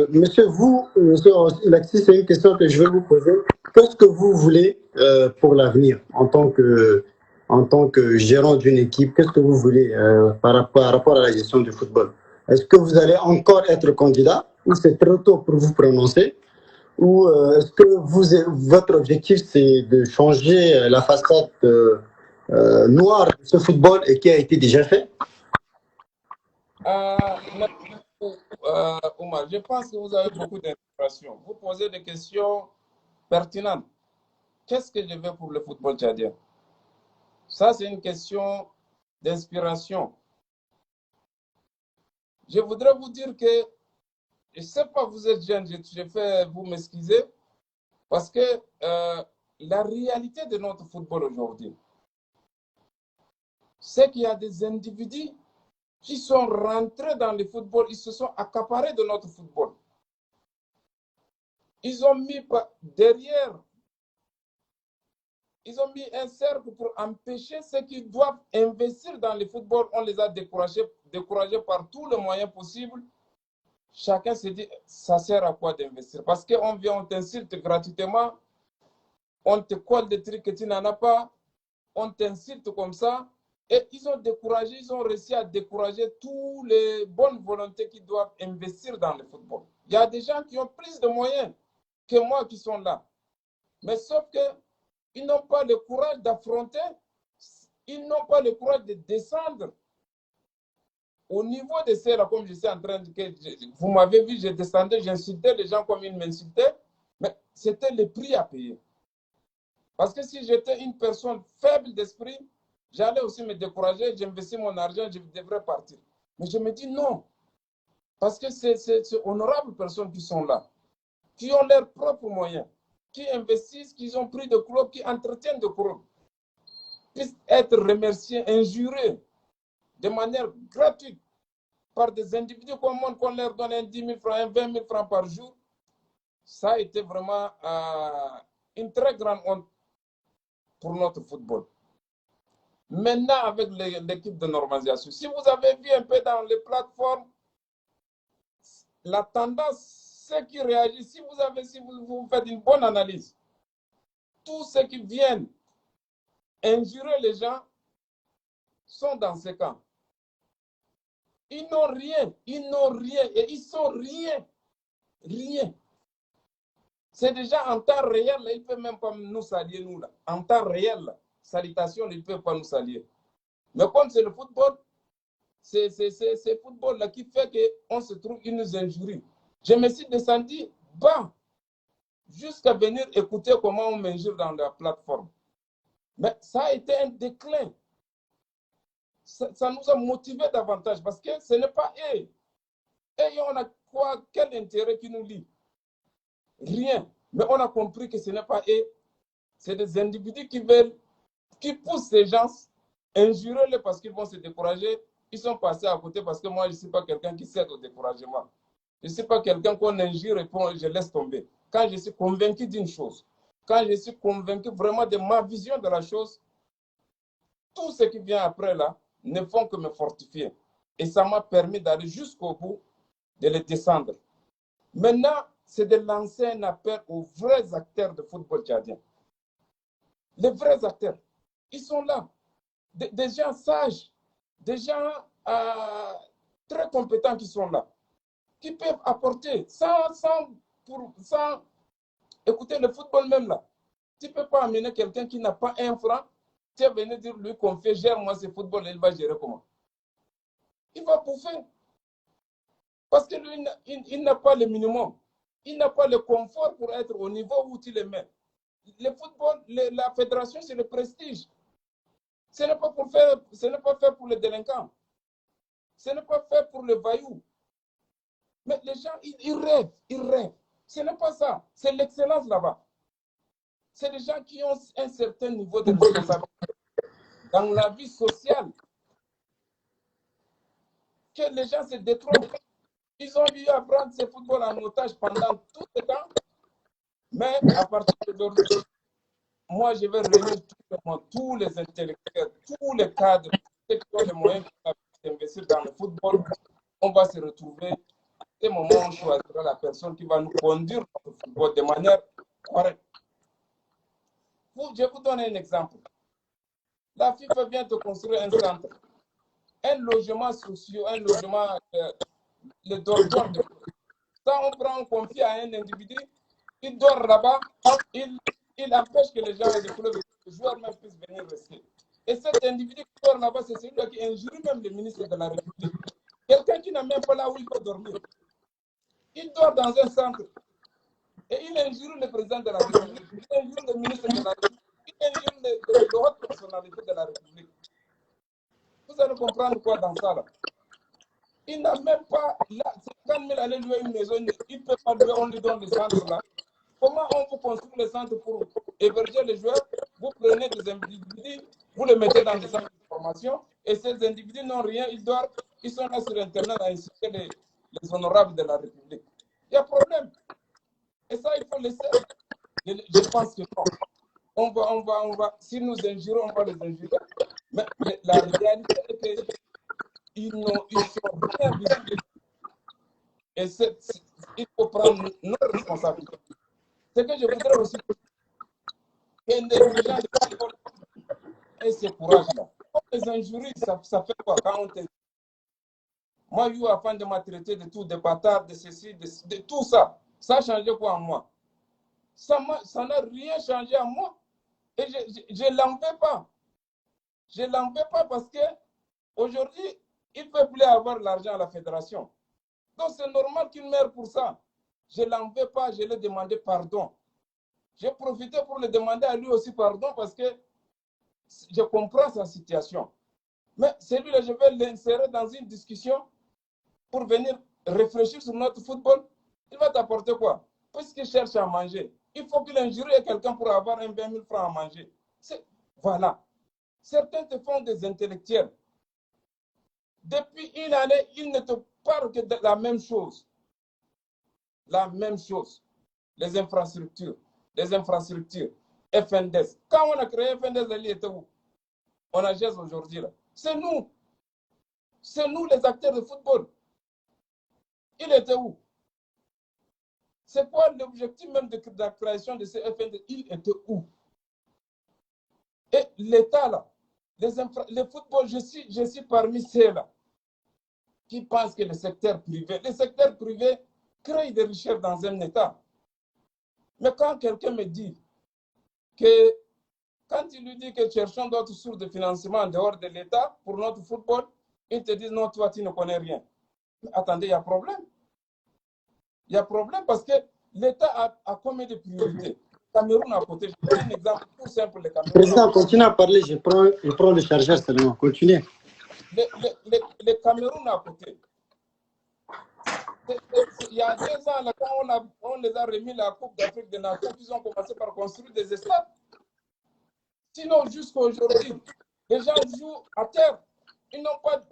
monsieur, monsieur Alexis, c'est une question que je vais vous poser. Qu'est-ce que vous voulez pour l'avenir en tant que gérant d'une équipe? Qu'est-ce que vous voulez par rapport à la gestion du football? Est-ce que vous allez encore être candidat ou c'est trop tôt pour vous prononcer? Ou est-ce que votre objectif, c'est de changer la façade noire de ce football et qui a été déjà fait? Omar, je pense que vous avez beaucoup d'inspiration. Vous posez des questions pertinentes. Qu'est-ce que je veux pour le football tchadien? Ça, c'est une question d'inspiration. Je voudrais vous dire que, je ne sais pas, vous êtes jeune, je fais vous m'excuser, parce que la réalité de notre football aujourd'hui, c'est qu'il y a des individus qui sont rentrés dans le football, ils se sont accaparés de notre football. Ils ont mis derrière, ils ont mis un cercle pour empêcher ceux qui doivent investir dans le football. On les a découragés par tous les moyens possibles. Chacun se dit, ça sert à quoi d'investir? Parce qu'on vient, on t'insulte gratuitement, on te colle des trucs que tu n'en as pas, on t'insulte comme ça. Et ils ont découragé, ils ont réussi à décourager tous les bonnes volontés qui doivent investir dans le football. Il y a des gens qui ont plus de moyens que moi qui sont là. Mais sauf qu'ils n'ont pas le courage d'affronter, ils n'ont pas le courage de descendre au niveau de ceux-là, comme je suis en train de... Vous m'avez vu, je descendais, j'insultais les gens comme ils m'insultaient, mais c'était le prix à payer. Parce que si j'étais une personne faible d'esprit, j'allais aussi me décourager, j'investis mon argent, je devrais partir. Mais je me dis non, parce que c'est honorables personnes qui sont là, qui ont leurs propres moyens, qui investissent, qui ont pris de clubs, qui entretiennent de clubs, puissent être remerciés, injurés de manière gratuite par des individus comme moi, qu'on leur donne 10 000 francs, 20 000 francs par jour. Ça a été vraiment une très grande honte pour notre football. Maintenant, avec l'équipe de normalisation, si vous avez vu un peu dans les plateformes, la tendance, ceux qui réagissent, si vous faites une bonne analyse, tous ceux qui viennent injurer les gens sont dans ces camps. Ils n'ont rien, et ils sont rien, rien. C'est déjà en temps réel, là, ils ne peuvent même pas nous saluer, nous, là. En temps réel, là, salutation, ils ne peuvent pas nous saluer. Mais comme c'est le football, c'est le football là qui fait qu'on se trouve, ils nous injurient. Je me suis descendu bas jusqu'à venir écouter comment on m'injure dans la plateforme. Mais ça a été un déclin. Ça nous a motivés davantage parce que ce n'est pas eux. Et on a quoi, quel intérêt qui nous lie? Rien. Mais on a compris que ce n'est pas eux. C'est des individus qui poussent ces gens, injurer-les parce qu'ils vont se décourager. Ils sont passés à côté parce que moi, je ne suis pas quelqu'un qui cède au découragement. Je ne suis pas quelqu'un qu'on injure et je laisse tomber. Quand je suis convaincu d'une chose, quand je suis convaincu vraiment de ma vision de la chose, tout ce qui vient après là ne font que me fortifier. Et ça m'a permis d'aller jusqu'au bout, de les descendre. Maintenant, c'est de lancer un appel aux vrais acteurs de football tchadien. Les vrais acteurs, ils sont là. Des gens sages, des gens très compétents qui sont là, qui peuvent apporter, sans écouter le football même là. Tu ne peux pas amener quelqu'un qui n'a pas un franc, tu vas venir dire lui qu'on fait, gère-moi ce football, et il va gérer comment? Il va bouffer. Parce que lui, il n'a pas le minimum. Il n'a pas le confort pour être au niveau où tu le mets. Le football, la fédération, c'est le prestige. Ce n'est pas fait pour les délinquants. Ce n'est pas fait pour les voyous. Mais les gens, ils rêvent. Ce n'est pas ça. C'est l'excellence là-bas. C'est des gens qui ont un certain niveau de responsabilité dans la vie sociale. Que les gens se détrompent. Ils ont dû apprendre ce football en otage pendant tout le temps. Mais à partir d'aujourd'hui, moi, je vais réunir tous les intellectuels, tous les cadres, ceux qui ont les moyens d'investir dans le football. On va se retrouver. À ce moment, on choisira la personne qui va nous conduire dans le football de manière correcte. Je vous donne un exemple. La FIFA vient de construire un centre, un logement social, un logement, le dortoir. Ça, on prend, on confie à un individu, il dort là-bas, il empêche que les gens, les joueurs même puissent venir rester. Et cet individu qui dort là-bas, c'est celui qui injure même le ministre de la République. Quelqu'un qui n'a même pas là où il peut dormir. Il dort dans un centre. Et il injure le président de la République, il injure le ministre de la République, il injure les hautes personnalités de la République. Vous allez comprendre quoi dans ça là? Il n'a même pas, là, 50 000 allez louer une maison, il ne peut pas louer, on lui donne le centre là. Comment on vous construit le centre pour héberger les joueurs? Vous prenez des individus, vous les mettez dans des centres de formation, et ces individus n'ont rien, ils dorment, ils sont là sur Internet à insulter les honorables de la République. Il y a problème. Et ça, il faut laisser. Je pense que non. On va, si nous injurons, on va les injurer. Mais la réalité est qu'ils sont rien visibles. Et il faut prendre nos responsabilités. Ce que je voudrais aussi, que les gens aient ce courage-là. Les injuries, ça fait quoi quand on te... Moi, you afin de m'a traité de tout, de bâtard, de ceci, de tout ça. Ça a changé quoi en moi? Ça n'a rien changé en moi. Et je ne l'en veux pas. Je ne l'en veux pas parce qu'aujourd'hui, il ne peut plus avoir l'argent à la fédération. Donc c'est normal qu'il meure pour ça. Je ne l'en veux pas, je lui ai demandé pardon. J'ai profité pour le demander à lui aussi pardon parce que je comprends sa situation. Mais celui-là, je vais l'insérer dans une discussion pour venir réfléchir sur notre football. Il va t'apporter quoi? Puisqu'il cherche à manger, il faut qu'il injure quelqu'un pour avoir un 20 000 francs à manger. Voilà. Certains te font des intellectuels. Depuis une année, ils ne te parlent que de la même chose. La même chose. Les infrastructures. FNDES. Quand on a créé FNDES, elle était où? on agisse aujourd'hui là. C'est nous les acteurs de football. Il était où? C'est quoi l'objectif même de la création de ces FND? Il était où? Et l'État là, le football, je suis parmi ceux-là qui pensent que le secteur privé crée des richesses dans un État. Mais quand quelqu'un me dit que, quand il lui dit que cherchons d'autres sources de financement en dehors de l'État pour notre football, ils te disent non, toi, tu ne connais rien. Mais attendez, il y a problème. Il y a problème parce que l'État a combien de priorités? Cameroun à côté, je prends un exemple tout simple. Le Cameroun. Président, continue à parler, je prends le chargeur seulement. Continuez. Le Cameroun à côté. Il y a 2 ans, là, quand on les a remis la Coupe d'Afrique des Nations, ils ont commencé par construire des stades. Sinon, jusqu'à aujourd'hui, les gens jouent à terre. Ils n'ont pas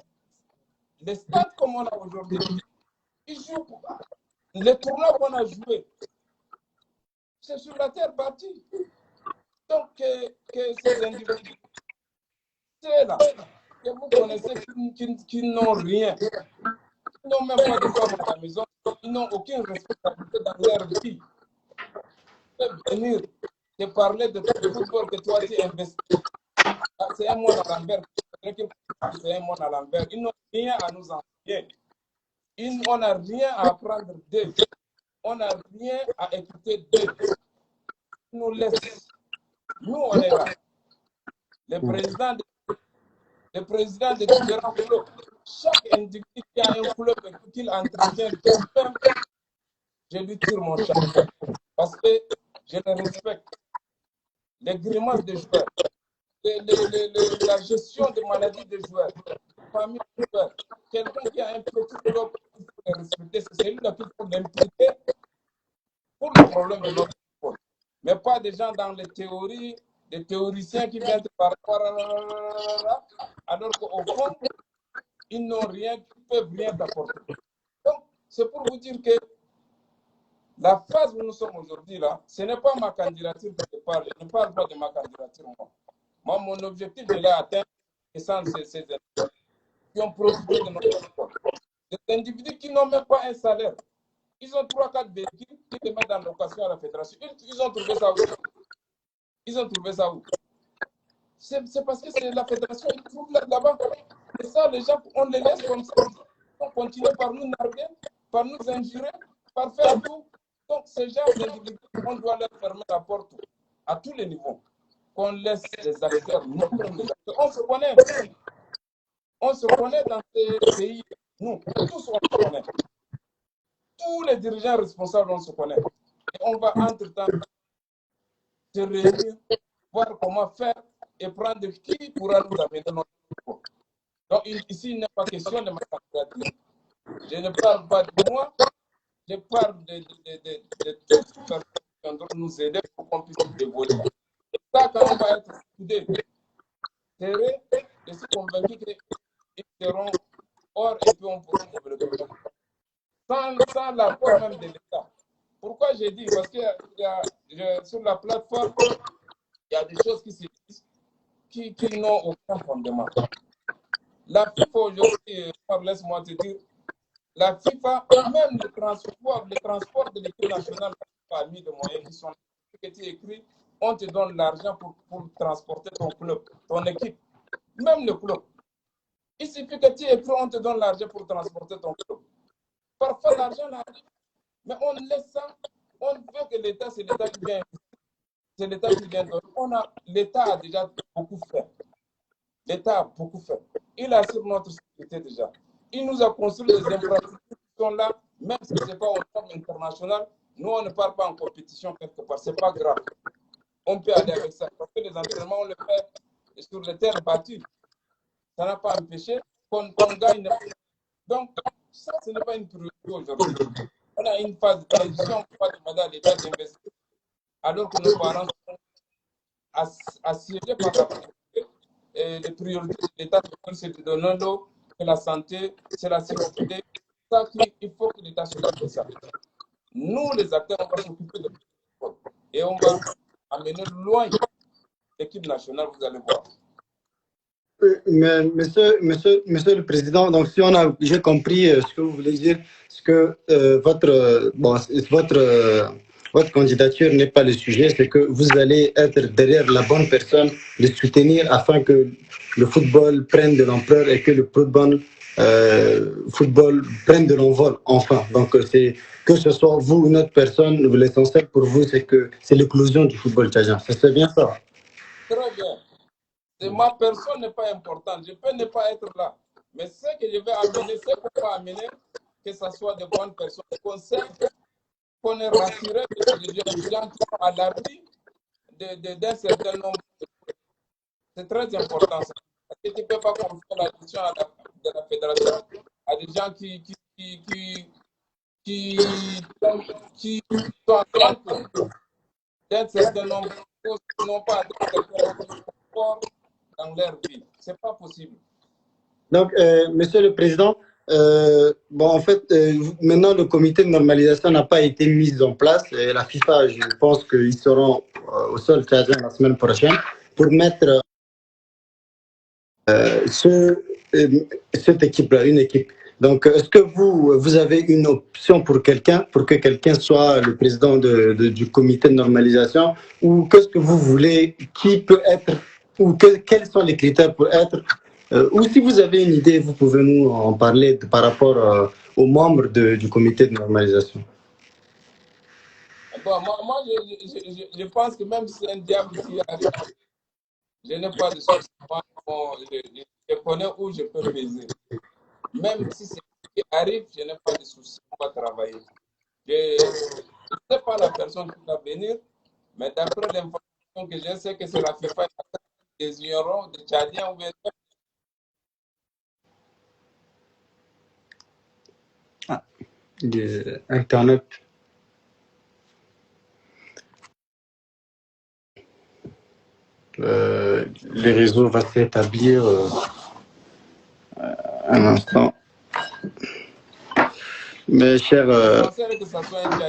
les stades comme on a aujourd'hui. Ils jouent les tournois qu'on a joués. C'est sur la terre bâtie. Donc, que ces individus, c'est là, que vous connaissez, qui n'ont rien, qui n'ont même pas de femmes à la maison, ils n'ont aucune responsabilité dans leur vie. Ils peuvent venir te parler de football que toi tu investis. C'est un monde à l'envers. C'est un monde à l'envers. Ils n'ont rien à nous enseigner. On n'a rien à apprendre d'eux. On n'a rien à écouter d'eux. Ils nous laissent. Nous, on est là. Le président de différents clubs, chaque individu qui a un club qu'il entretient, je lui tire mon chapeau. Parce que je le respecte. Les grimaces des joueurs, la gestion des maladies des joueurs, famille des joueurs, quelqu'un qui a un petit club, il faut le respecter. C'est celui-là qu'il faut l'impliquer pour le problème de notre sport. Mais pas des gens dans les théories, des théoriciens qui viennent par rapport alors qu'au fond, ils n'ont rien, ils ne peuvent rien apporter. Donc, c'est pour vous dire que la phase où nous sommes aujourd'hui, là, ce n'est pas ma candidature que je parle. Je ne parle pas de ma candidature, moi. Moi, mon objectif, je l'ai atteint, et sans ces individus qui ont profité de notre sport. Des individus qui n'ont même pas un salaire. Ils ont 3-4 véhicules qui les mettent dans location à la fédération. Ils ont trouvé ça où? Ils ont trouvé ça où? C'est parce que c'est la fédération qui trouve là-bas. Et ça, les gens, on les laisse comme ça. On continue par nous narguer, par nous injurer, par faire tout. Donc, ces gens d'individus, on doit leur fermer la porte à tous les niveaux. Qu'on laisse les acteurs, nous-mêmes les acteurs. On se connaît. On se connaît dans ces pays. Nous, tous, on se connaît. Tous les dirigeants responsables, on se connaît. Et on va entre-temps se réunir, voir comment faire et prendre qui pourra nous amener notre sport. Donc, ici, il n'est pas question de ma candidature. Je ne parle pas de moi, je parle de toutes les personnes qui vont nous aider pour qu'on puisse évoluer. Ça, quand on va être soudés, serrés, je suis convaincu qu'ils seront hors et puis on pourra développer. Sans l'apport même de l'État. Pourquoi j'ai dit? Parce que sur la plateforme, il y a des choses qui se disent qui n'ont aucun fondement. La FIFA aujourd'hui, laisse-moi te dire, la FIFA, même le transport de l'équipe nationale n'a pas mis de moyens qui sont écrits. On te donne l'argent pour transporter ton club, ton équipe, même le club. Il suffit que tu écris, on te donne l'argent pour transporter ton club. Parfois, l'argent arrive, mais on laisse ça. On veut que l'État, c'est l'État qui vient. C'est l'État qui vient donner. L'État a déjà beaucoup fait. L'État a beaucoup fait. Il assure notre sécurité déjà. Il nous a construit des infrastructures qui sont là, même si ce n'est pas au niveau international. Nous, on ne part pas en compétition quelque part. Ce n'est pas grave. On peut aller avec ça. Parce que les entraînements, on les fait sur les terres battues. Ça n'a pas empêché qu'on gagne. Donc, ça, ce n'est pas une priorité aujourd'hui. On a une phase de transition, on ne peut pas demander à l'État d'investir, alors que nos parents sont assiégés par la priorité. Et les priorités de l'État, c'est de donner l'eau, c'est la santé, c'est la sécurité. Ça, il faut que l'État s'occupe de ça. Nous, les acteurs, on va s'occuper de ça. Et on va amener loin l'équipe nationale, vous allez voir. Monsieur le Président, donc si j'ai compris ce que vous voulez dire, c'est que votre candidature n'est pas le sujet, c'est que vous allez être derrière la bonne personne, le soutenir afin que le football prenne de l'ampleur et que le football prenne de l'envol enfin. Donc c'est que ce soit vous ou une autre personne, l'essentiel pour vous, c'est que c'est l'éclosion du football tchadien. C'est bien ça. Très bien. Ma personne n'est pas importante. Je peux ne pas être là. Mais ce que je vais amener, ce qu'on va amener, que ce soit de bonnes personnes, qu'on est rassuré des gens qui sont à l'abri d'un certain nombre. C'est très important. Ça. Parce que tu ne peux pas confier la gestion de la fédération à des gens qui sont en train d'un certain nombre de choses qui n'ont pas un certain nombre de confort dans leur vie. Ce n'est pas possible. Donc, Monsieur le Président, en fait, maintenant le comité de normalisation n'a pas été mis en place. Et la FIFA, je pense qu'ils seront au sol tchadien la semaine prochaine pour mettre cette équipe-là, une équipe. Donc, est-ce que vous avez une option pour quelqu'un, pour que quelqu'un soit le président du comité de normalisation, ou qu'est-ce que vous voulez, qui peut être, ou quels sont les critères pour être, ou si vous avez une idée, vous pouvez nous en parler par rapport aux membres du comité de normalisation. Bon, moi je pense que même si un diable qui arrive, je n'ai pas de souci. Je connais où je peux peser. Même si c'est ce qui arrive, je n'ai pas de souci. On va travailler. Je ne sais pas la personne qui va venir, mais d'après l'information que j'ai, c'est que c'est la FIFA des ignorants, des Tchadiens ou bien. Internet. Les réseaux vont s'établir un instant. Mes chers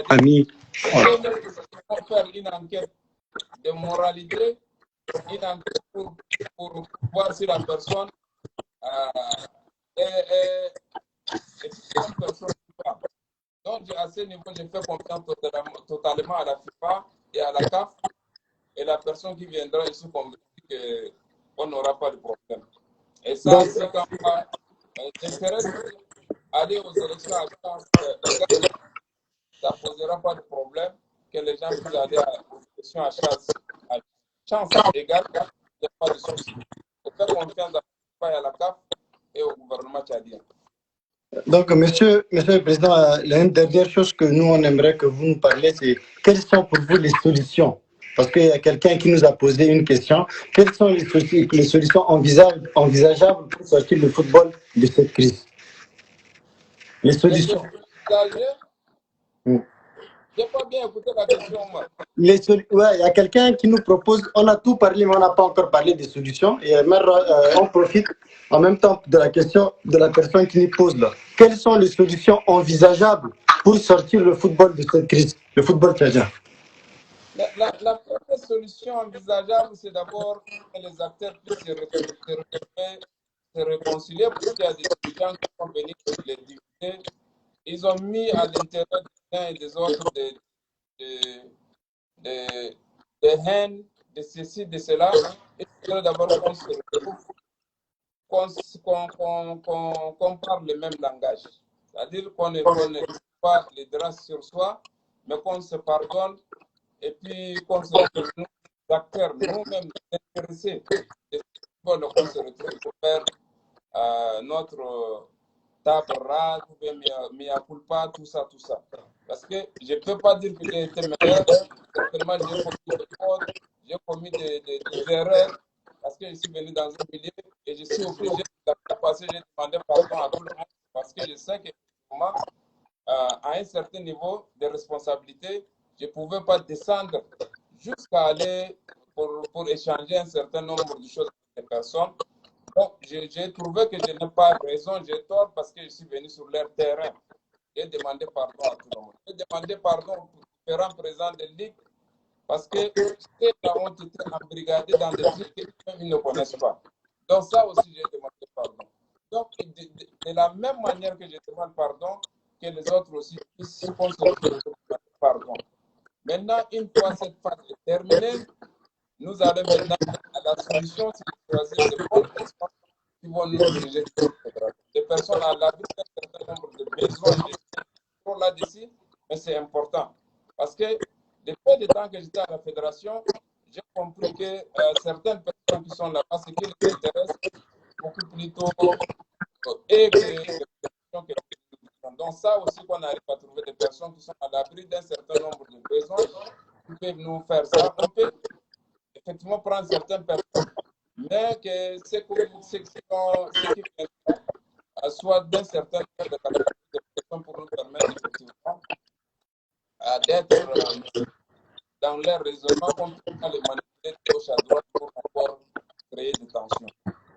amis, on peut faire une enquête de moralité, une enquête pour voir si la personne est une personne. Donc, à ce niveau, je fais confiance totalement à la FIFA et à la CAF. Et la personne qui viendra, je suis convaincu qu'on n'aura pas de problème. Et ça, c'est quand j'essaierai d'aller aux élections à chance égale. Ça ne posera pas de problème que les gens puissent aller aux élections à chance égale. Il n'y a pas de souci. Je fais confiance à la FIFA et à la CAF et au gouvernement tchadien. Donc, monsieur le Président, la dernière chose que nous, on aimerait que vous nous parliez, c'est quelles sont pour vous les solutions? Parce qu'il y a quelqu'un qui nous a posé une question. Quelles sont les solutions envisageables pour sortir le football de cette crise? Les solutions. Je n'ai pas bien écouté la question, moi. Ouais, il y a quelqu'un qui nous propose, on a tout parlé, mais on n'a pas encore parlé des solutions. Et on profite en même temps de la question de la personne qui nous pose là. Quelles sont les solutions envisageables pour sortir le football de cette crise, le football tchadien? La première solution envisageable, c'est d'abord que les acteurs puissent se réconcilier, parce qu'il y a des gens qui sont venus les diviser. Ils ont mis à l'intérieur des uns et des autres des haines, de ceci, de cela. Et il d'abord qu'on se retrouve, qu'on parle le même langage. C'est-à-dire qu'on ne pas les draps sur soi, mais qu'on se pardonne et puis qu'on se retrouve, nous, les acteurs, nous-mêmes, intéressés, qu'on se retrouve pour faire notre table rase, mea culpa, tout ça. Parce que je ne peux pas dire que j'ai été meilleur, certainement j'ai commis des fautes, j'ai commis des erreurs, parce que je suis venu dans un milieu et je suis obligé de passer, j'ai demandé pardon à tout le monde, parce que je sais que à un certain niveau de responsabilité, je ne pouvais pas descendre jusqu'à aller pour échanger un certain nombre de choses avec les personnes. Donc, j'ai trouvé que je n'ai pas raison, j'ai tort parce que je suis venu sur leur terrain. J'ai demandé pardon à tout le monde. J'ai demandé pardon aux différents présidents de ligue parce que ceux-là ont été embrigadés dans des trucs qu'ils ne connaissent pas. Donc ça aussi, j'ai demandé pardon. Donc, de la même manière que je demande pardon, que les autres aussi puissent qu'on se demander pardon. Maintenant, une fois cette phase est terminée, nous allons maintenant à la solution, c'est de choisir de bonnes personnes qui vont nous diriger sur cette fédération. Des personnes à l'abri d'un certain nombre de besoins là-dessus, mais c'est important. Parce que depuis le temps que j'étais à la fédération, j'ai compris que certaines personnes qui sont là-bas, ce qui les intéresse beaucoup plutôt et que les questions que nous. Donc ça aussi qu'on arrive à trouver des personnes qui sont à l'abri d'un certain nombre de besoins, qui peuvent nous faire ça. On peut effectivement prendre certaines personnes, mais que ce qui soit d'un certain nombre de caractéristiques pour nous permettre effectivement d'être dans leur raisonnement, qu'on ne peut pas les manipuler de gauche à droite pour encore créer des tensions.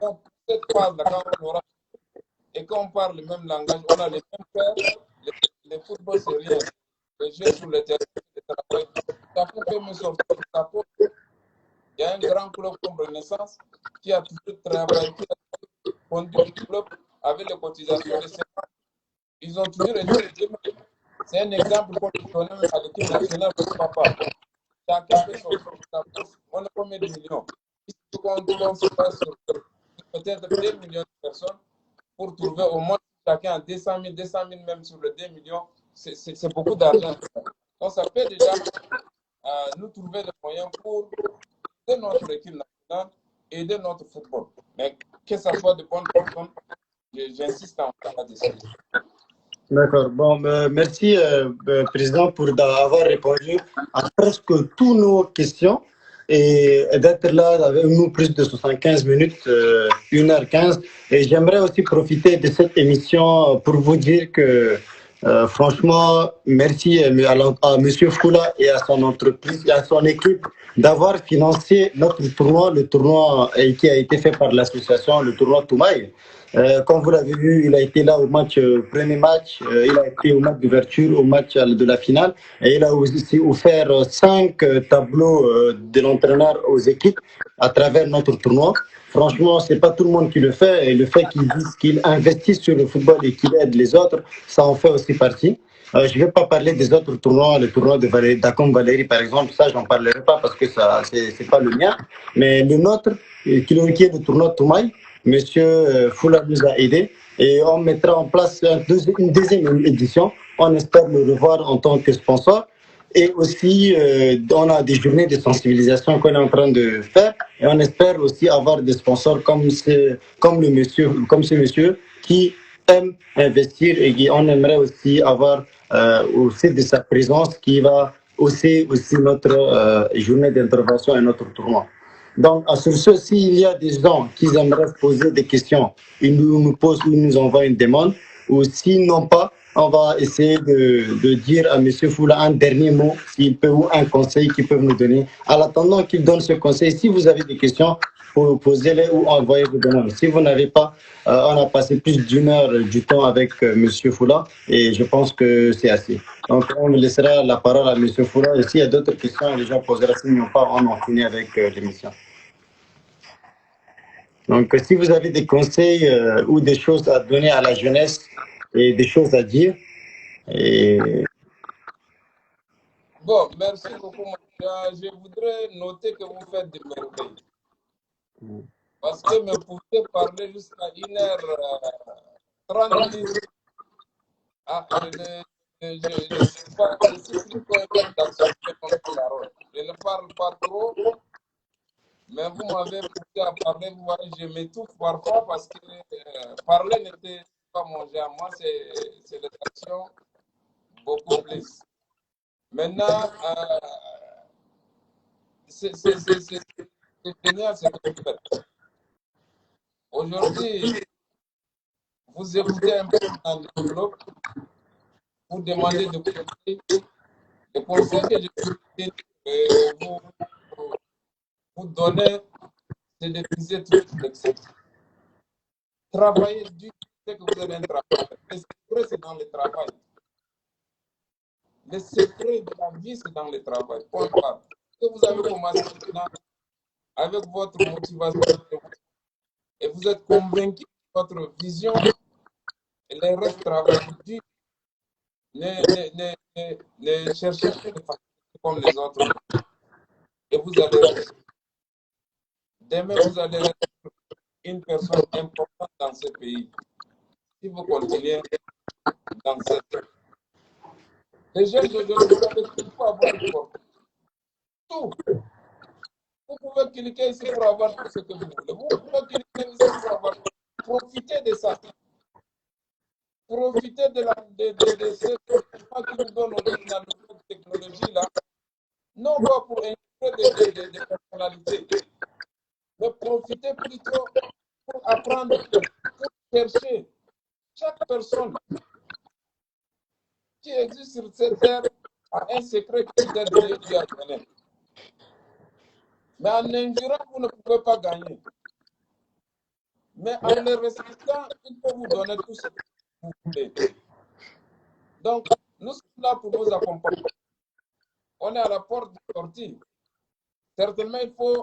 Donc, cette phase-là, quand on aura et quand on parle le même langage, on a les mêmes peurs, le football, c'est rien. Les jeux sur le terrain, le travail, chacun peut me sortir de sa peau. Il y a un grand club comme Renaissance qui a toujours travaillé, qui a conduit le club avec les cotisations de ses membres. Ils ont toujours été. C'est un exemple qu'on donne à l'équipe nationale de papa. Chacun peut sortir de sa poche. On a combien de millions? Il faut qu'on se passe sur peut-être 2 millions de personnes pour trouver au moins chacun 200 000 même sur les 2 millions. C'est beaucoup d'argent. Donc ça peut déjà nous trouver des moyens pour aider notre équipe nationale, aider notre football. Mais que ça soit de bonnes personnes, j'insiste encore là-dessus. D'accord. Bon, merci, Président, pour avoir répondu à presque toutes nos questions et d'être là avec nous plus de 75 minutes, 1h15. Et j'aimerais aussi profiter de cette émission pour vous dire que, franchement, merci à M. Foula et à son entreprise et à son équipe d'avoir financé notre tournoi, le tournoi qui a été fait par l'association, le tournoi Toumaï. Comme vous l'avez vu, il a été là au match, premier match, il a été au match d'ouverture, au match de la finale, et il a aussi offert 5 tableaux de l'entraîneur aux équipes à travers notre tournoi. Franchement, c'est pas tout le monde qui le fait, et le fait qu'il investisse sur le football et qu'il aide les autres, ça en fait aussi partie. Je ne vais pas parler des autres tournois, le tournoi de d'Acom Valérie par exemple, ça j'en parlerai pas parce que ça c'est pas le mien, mais le nôtre, qui est le tournoi Toumaï, Monsieur Foula nous a aidés et on mettra en place une deuxième édition. On espère le revoir en tant que sponsor. Et aussi, on a des journées de sensibilisation qu'on est en train de faire. Et on espère aussi avoir des sponsors comme comme ce monsieur qui aime investir et on aimerait aussi avoir aussi de sa présence qui va aussi notre journée d'intervention et notre tournoi. Donc, à ce s'il y a des gens qui aimeraient poser des questions, ils nous posent ou ils nous envoient une demande, ou s'ils n'ont pas, on va essayer de dire à M. Foula un dernier mot, s'il peut, ou un conseil qu'il peut nous donner. En attendant qu'il donne ce conseil, si vous avez des questions, posez-les ou envoyez vos demandes. Si vous n'avez pas, on a passé plus d'une heure du temps avec M. Foula et je pense que c'est assez. Donc, on laissera la parole à M. Foula et s'il y a d'autres questions, les gens poseront. S'ils n'ont pas, on en finit avec l'émission. Donc, si vous avez des conseils ou des choses à donner à la jeunesse et des choses à dire. Et... Bon, merci beaucoup. Je voudrais noter que vous faites des merveilles. Parce que me pouvez parler jusqu'à 1h30 minutes. Ah, je ne suis pas d'accepter votre parole. Je ne parle pas trop, mais vous m'avez poussé à parler. Vous voyez, je m'étouffe parfois parce que parler n'était pas mon genre. Moi, c'est les actions beaucoup plus. Maintenant, c'est génial ce que vous faites. Aujourd'hui, vous écoutez un peu dans le club, vous demandez de conseils. Le conseil que je vous donner, c'est de viser tout l'excès. Travailler du fait que vous avez un travail. Le secret, c'est dans le travail. Le secret de la vie, c'est dans le travail. Point barre. Que vous avez commencé maintenant avec votre motivation et vous êtes convaincu de votre vision, les rêves travaillent dur. Ne cherchez pas de faire comme les autres. Et vous allez réussir. Demain, vous allez être une personne importante dans ce pays. Si vous continuez dans cette... Les jeunes d'aujourd'hui, vous avez tout pour avoir du sport. Tout. Vous pouvez cliquer ici pour avoir tout ce que vous voulez. Vous pouvez cliquer ici pour avoir... Profitez de ça. Profitez de ce qui nous donne aujourd'hui la nouvelle technologie là. Non pas pour intégrer des personnalités, mais profitez plutôt pour apprendre, pour chercher. Chaque personne qui existe sur cette terre a un secret que Dieu lui a donné. Mais en injurant, vous ne pouvez pas gagner. Mais en le respectant, il peut vous donner tout ce que vous voulez. Donc, nous sommes là pour vous accompagner. On est à la porte de sortie. Certainement, il faut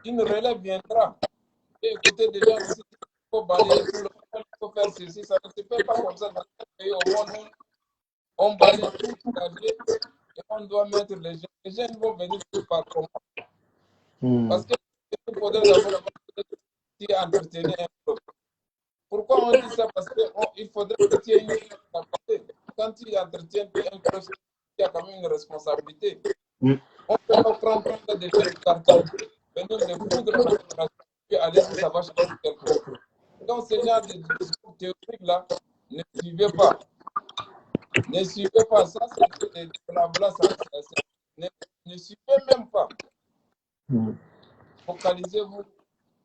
une relève viendra. Et écoutez, déjà, il faut balayer tout le monde, il faut faire ceci. Ça ne se fait pas comme ça dans le pays au monde. On balaye tout et on doit mettre les gens. Les gens vont venir par comment? Parce qu'il faudrait d'abord entretenir un peuple. Pourquoi on dit ça? Parce qu'il faudrait que tu aies une responsabilité. Quand tu entretiens un peuple, il y a quand même une responsabilité. On peut pas prendre des jeunes quartiers, venir les foudre, puis aller si ça va changer quelque chose. Donc, ce genre de discours théoriques-là, ne suivez pas. Ne suivez pas ça, c'est des blabla, ne suivez même pas. Focalisez-vous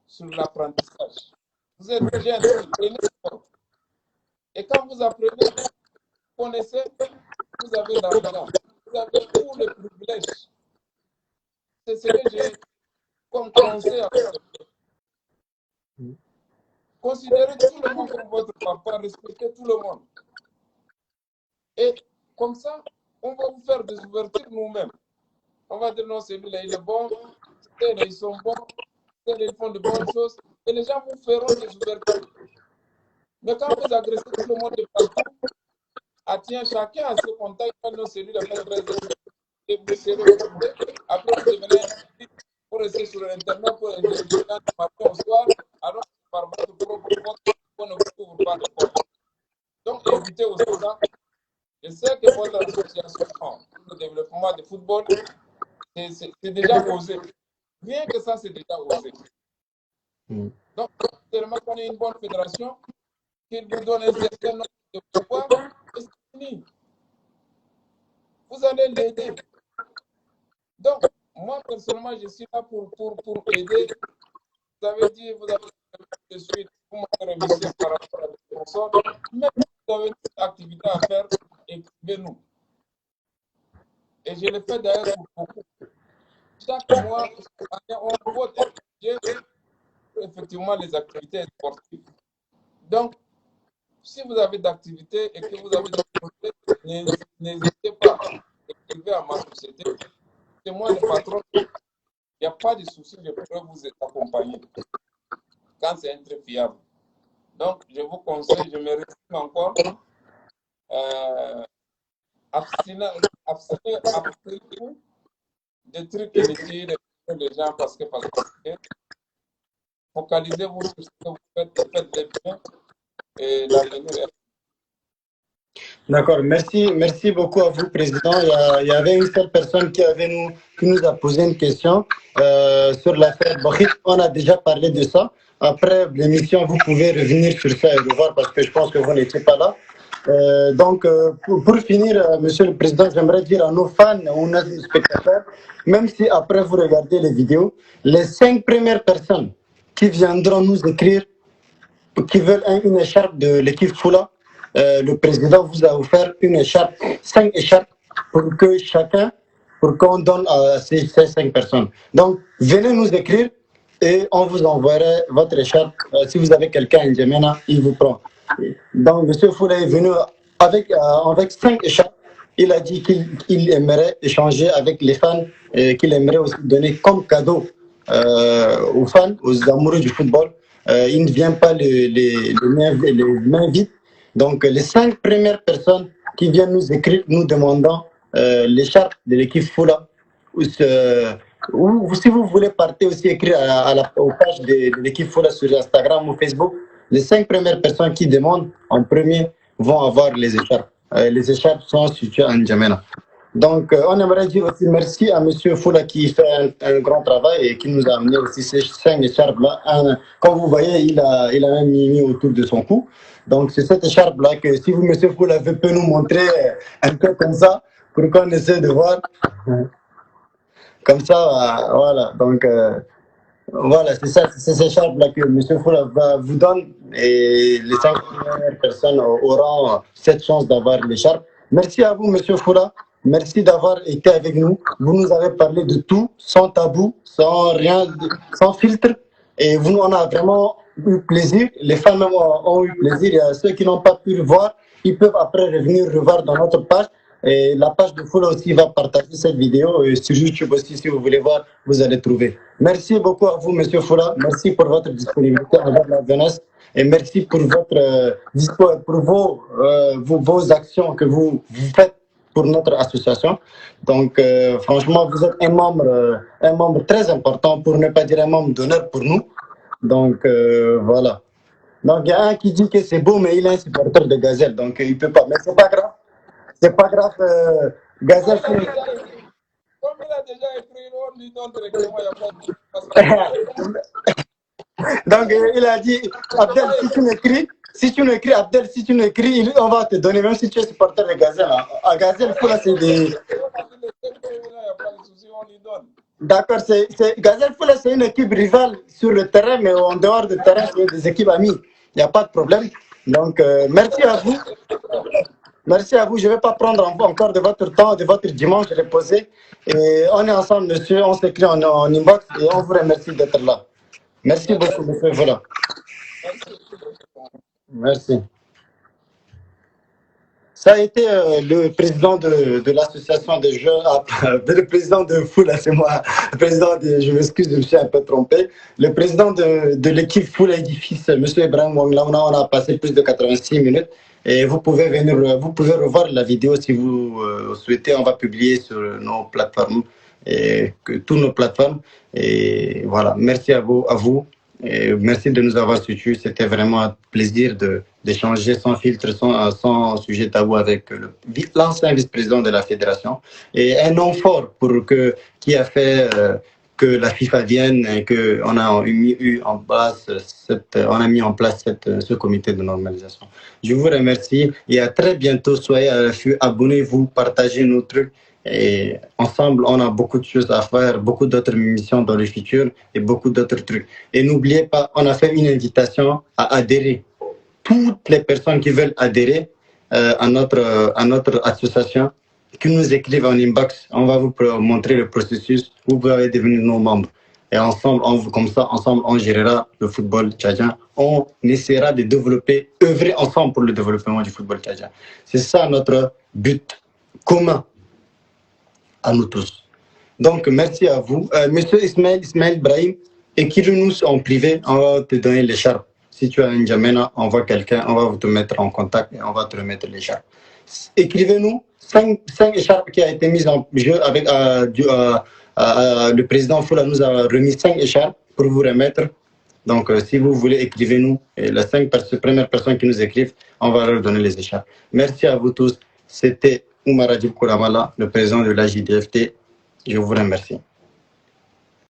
sur l'apprentissage. Vous êtes jeune, vous apprenez sport. Et quand vous apprenez, vous connaissez, vous avez l'argent, vous avez tous les privilèges. C'est ce que j'ai comme conseil à vous. Considérez tout le monde comme votre papa, respectez tout le monde. Et comme ça, on va vous faire des ouvertures nous-mêmes. On va dire non, celui-là, il est bon, ils sont bons, ils font de bonnes choses, et les gens vous feront des ouvertures. Mais quand vous agressez tout le monde de partout, tiens, chacun a ses contacts, non, celui-là fait très bien, et vous serez après vous devenez pour rester sur Internet, pour être du matin au soir, alors par votre propre compte, on ne vous ouvre pas de porte. Donc, évitez aussi ça. Je sais que votre association pour le développement du football, c'est déjà osé. Rien que ça, c'est déjà osé. Donc, tellement qu'on est une bonne fédération, qu'il vous donne un certain nombre de pouvoirs, et c'est fini. Vous allez l'aider. Donc, moi, personnellement, je suis là pour aider. Vous avez dit, vous avez de suite, vous m'avez remercié par rapport à la sponsors. Même si vous avez une activité à faire, écrivez-nous. Et je le fais d'ailleurs pour beaucoup. Chaque mois, on vote effectivement les activités sportives. Donc, si vous avez d'activités et que vous avez des projets, n'hésitez pas à écrire à ma société. C'est moi le patron. Il n'y a pas de souci, je pourrais vous accompagner quand c'est un très fiable. Donc, je vous conseille, je me résume encore, abstenez-vous des trucs inutiles les gens parce que focalisez-vous sur ce que vous faites, faites bien et l'avenir est. D'accord, merci beaucoup à vous, Président. Il y avait une seule personne qui nous a posé une question sur l'affaire Bokhit. On a déjà parlé de ça. Après l'émission, vous pouvez revenir sur ça et revoir parce que je pense que vous n'étiez pas là. Donc, pour finir, Monsieur le Président, j'aimerais dire à nos fans ou nos spectateurs, même si après vous regardez les vidéos, les 5 premières personnes qui viendront nous écrire, qui veulent une écharpe de l'équipe Foula, le président vous a offert une écharpe, 5 écharpes pour qu'on donne à ces 5 personnes. Donc, venez nous écrire et on vous enverra votre écharpe. Si vous avez quelqu'un à N'Djamena, il vous prend. Donc, M. Foula est venu avec 5 écharpes. Il a dit qu'il aimerait échanger avec les fans et qu'il aimerait aussi donner comme cadeau aux fans, aux amoureux du football. il ne vient pas les mains vides. Donc, les 5 premières personnes qui viennent nous écrire, nous demandant l'écharpe de l'équipe Foula, ou si vous voulez partir aussi écrire aux pages de l'équipe Foula sur Instagram ou Facebook, les 5 premières personnes qui demandent en premier vont avoir les écharpes. Les écharpes sont situées en N'Djamena. Donc, on aimerait dire aussi merci à M. Foula qui fait un grand travail et qui nous a amené aussi ces 5 écharpes-là. Comme vous voyez, il a même mis autour de son cou. Donc, c'est cette écharpe-là que si vous, M. Foula, peut nous montrer un peu comme ça, pour qu'on essaie de voir. Comme ça, voilà. Donc, voilà, c'est ça, c'est cette écharpe-là que M. Foula vous donne et les 5 premières personnes auront cette chance d'avoir l'écharpe. Merci à vous, M. Foula. Merci d'avoir été avec nous. Vous nous avez parlé de tout, sans tabou, sans rien, sans filtre. Et vous, on a vraiment eu plaisir. Les femmes ont eu plaisir. Il y a ceux qui n'ont pas pu le voir, ils peuvent après revenir revoir dans notre page. Et la page de Foula aussi va partager cette vidéo. Et sur YouTube aussi, si vous voulez voir, vous allez trouver. Merci beaucoup à vous, Monsieur Foula. Merci pour votre disponibilité envers la jeunesse. Et merci pour vos actions que vous faites pour notre association. Donc, franchement, vous êtes un membre très important, pour ne pas dire un membre d'honneur pour nous. Donc, voilà. Donc, il y a un qui dit que c'est beau, mais il est un supporter de Gazelle, donc il ne peut pas. Mais c'est pas grave. C'est pas grave. Gazelle. Comme il a déjà écrit, on lui donne directement, il n'y a pas de... Donc, il a dit, Abdel, si tu n'écris, Abdel, si tu n'écris, on va te donner, même si tu es supporter de Gazelle. À Gazelle, Foula, c'est des... D'accord, Gazelle Foula, c'est une équipe rivale sur le terrain, mais en dehors du terrain, c'est des équipes amies. Il n'y a pas de problème. Donc, merci à vous. Merci à vous. Je ne vais pas prendre encore de votre temps, de votre dimanche reposé. Et on est ensemble, monsieur. On s'écrit en inbox et on vous remercie d'être là. Merci beaucoup, monsieur. Voilà. Merci. Ça a été le président de l'association des jeunes, le président de Foula, c'est moi, je m'excuse, je me suis un peu trompé. Le président de l'équipe Foula Édifice, monsieur Ibrahim Wanglaouna, on a passé plus de 86 minutes. Et vous pouvez revoir la vidéo si vous souhaitez. On va publier sur nos plateformes, toutes nos plateformes. Et voilà, merci à vous. Et merci de nous avoir suivis. C'était vraiment un plaisir d'échanger sans filtre, sans sujet tabou avec l'ancien vice-président de la fédération. Et un nom fort qui a fait que la FIFA vienne et qu'on a mis en place ce comité de normalisation. Je vous remercie et à très bientôt. Soyez à l'affût, abonnez-vous, partagez nos trucs. Et ensemble, on a beaucoup de choses à faire, beaucoup d'autres missions dans le futur et beaucoup d'autres trucs. Et n'oubliez pas, on a fait une invitation à adhérer. Toutes les personnes qui veulent adhérer à notre association, qui nous écrivent en inbox, on va vous montrer le processus. Vous pouvez devenir nos membres. Et ensemble, on gérera le football tchadien. On essaiera de œuvrer ensemble pour le développement du football tchadien. C'est ça notre but commun à nous tous. Donc, merci à vous. Monsieur Ismaël Brahim, écris-nous en privé, on va te donner l'écharpe. Si tu as un N'Djamena, on va te mettre en contact et on va te remettre l'écharpe. Écrivez-nous 5 écharpes qui a été mises en jeu avec le président Foula nous a remis 5 écharpes pour vous remettre. Donc, si vous voulez, écrivez-nous. Et les 5 premières personnes qui nous écrivent, on va leur donner les écharpes. Merci à vous tous. C'était Oumar Adib Kouramala, le président de la JDFT. Je vous remercie.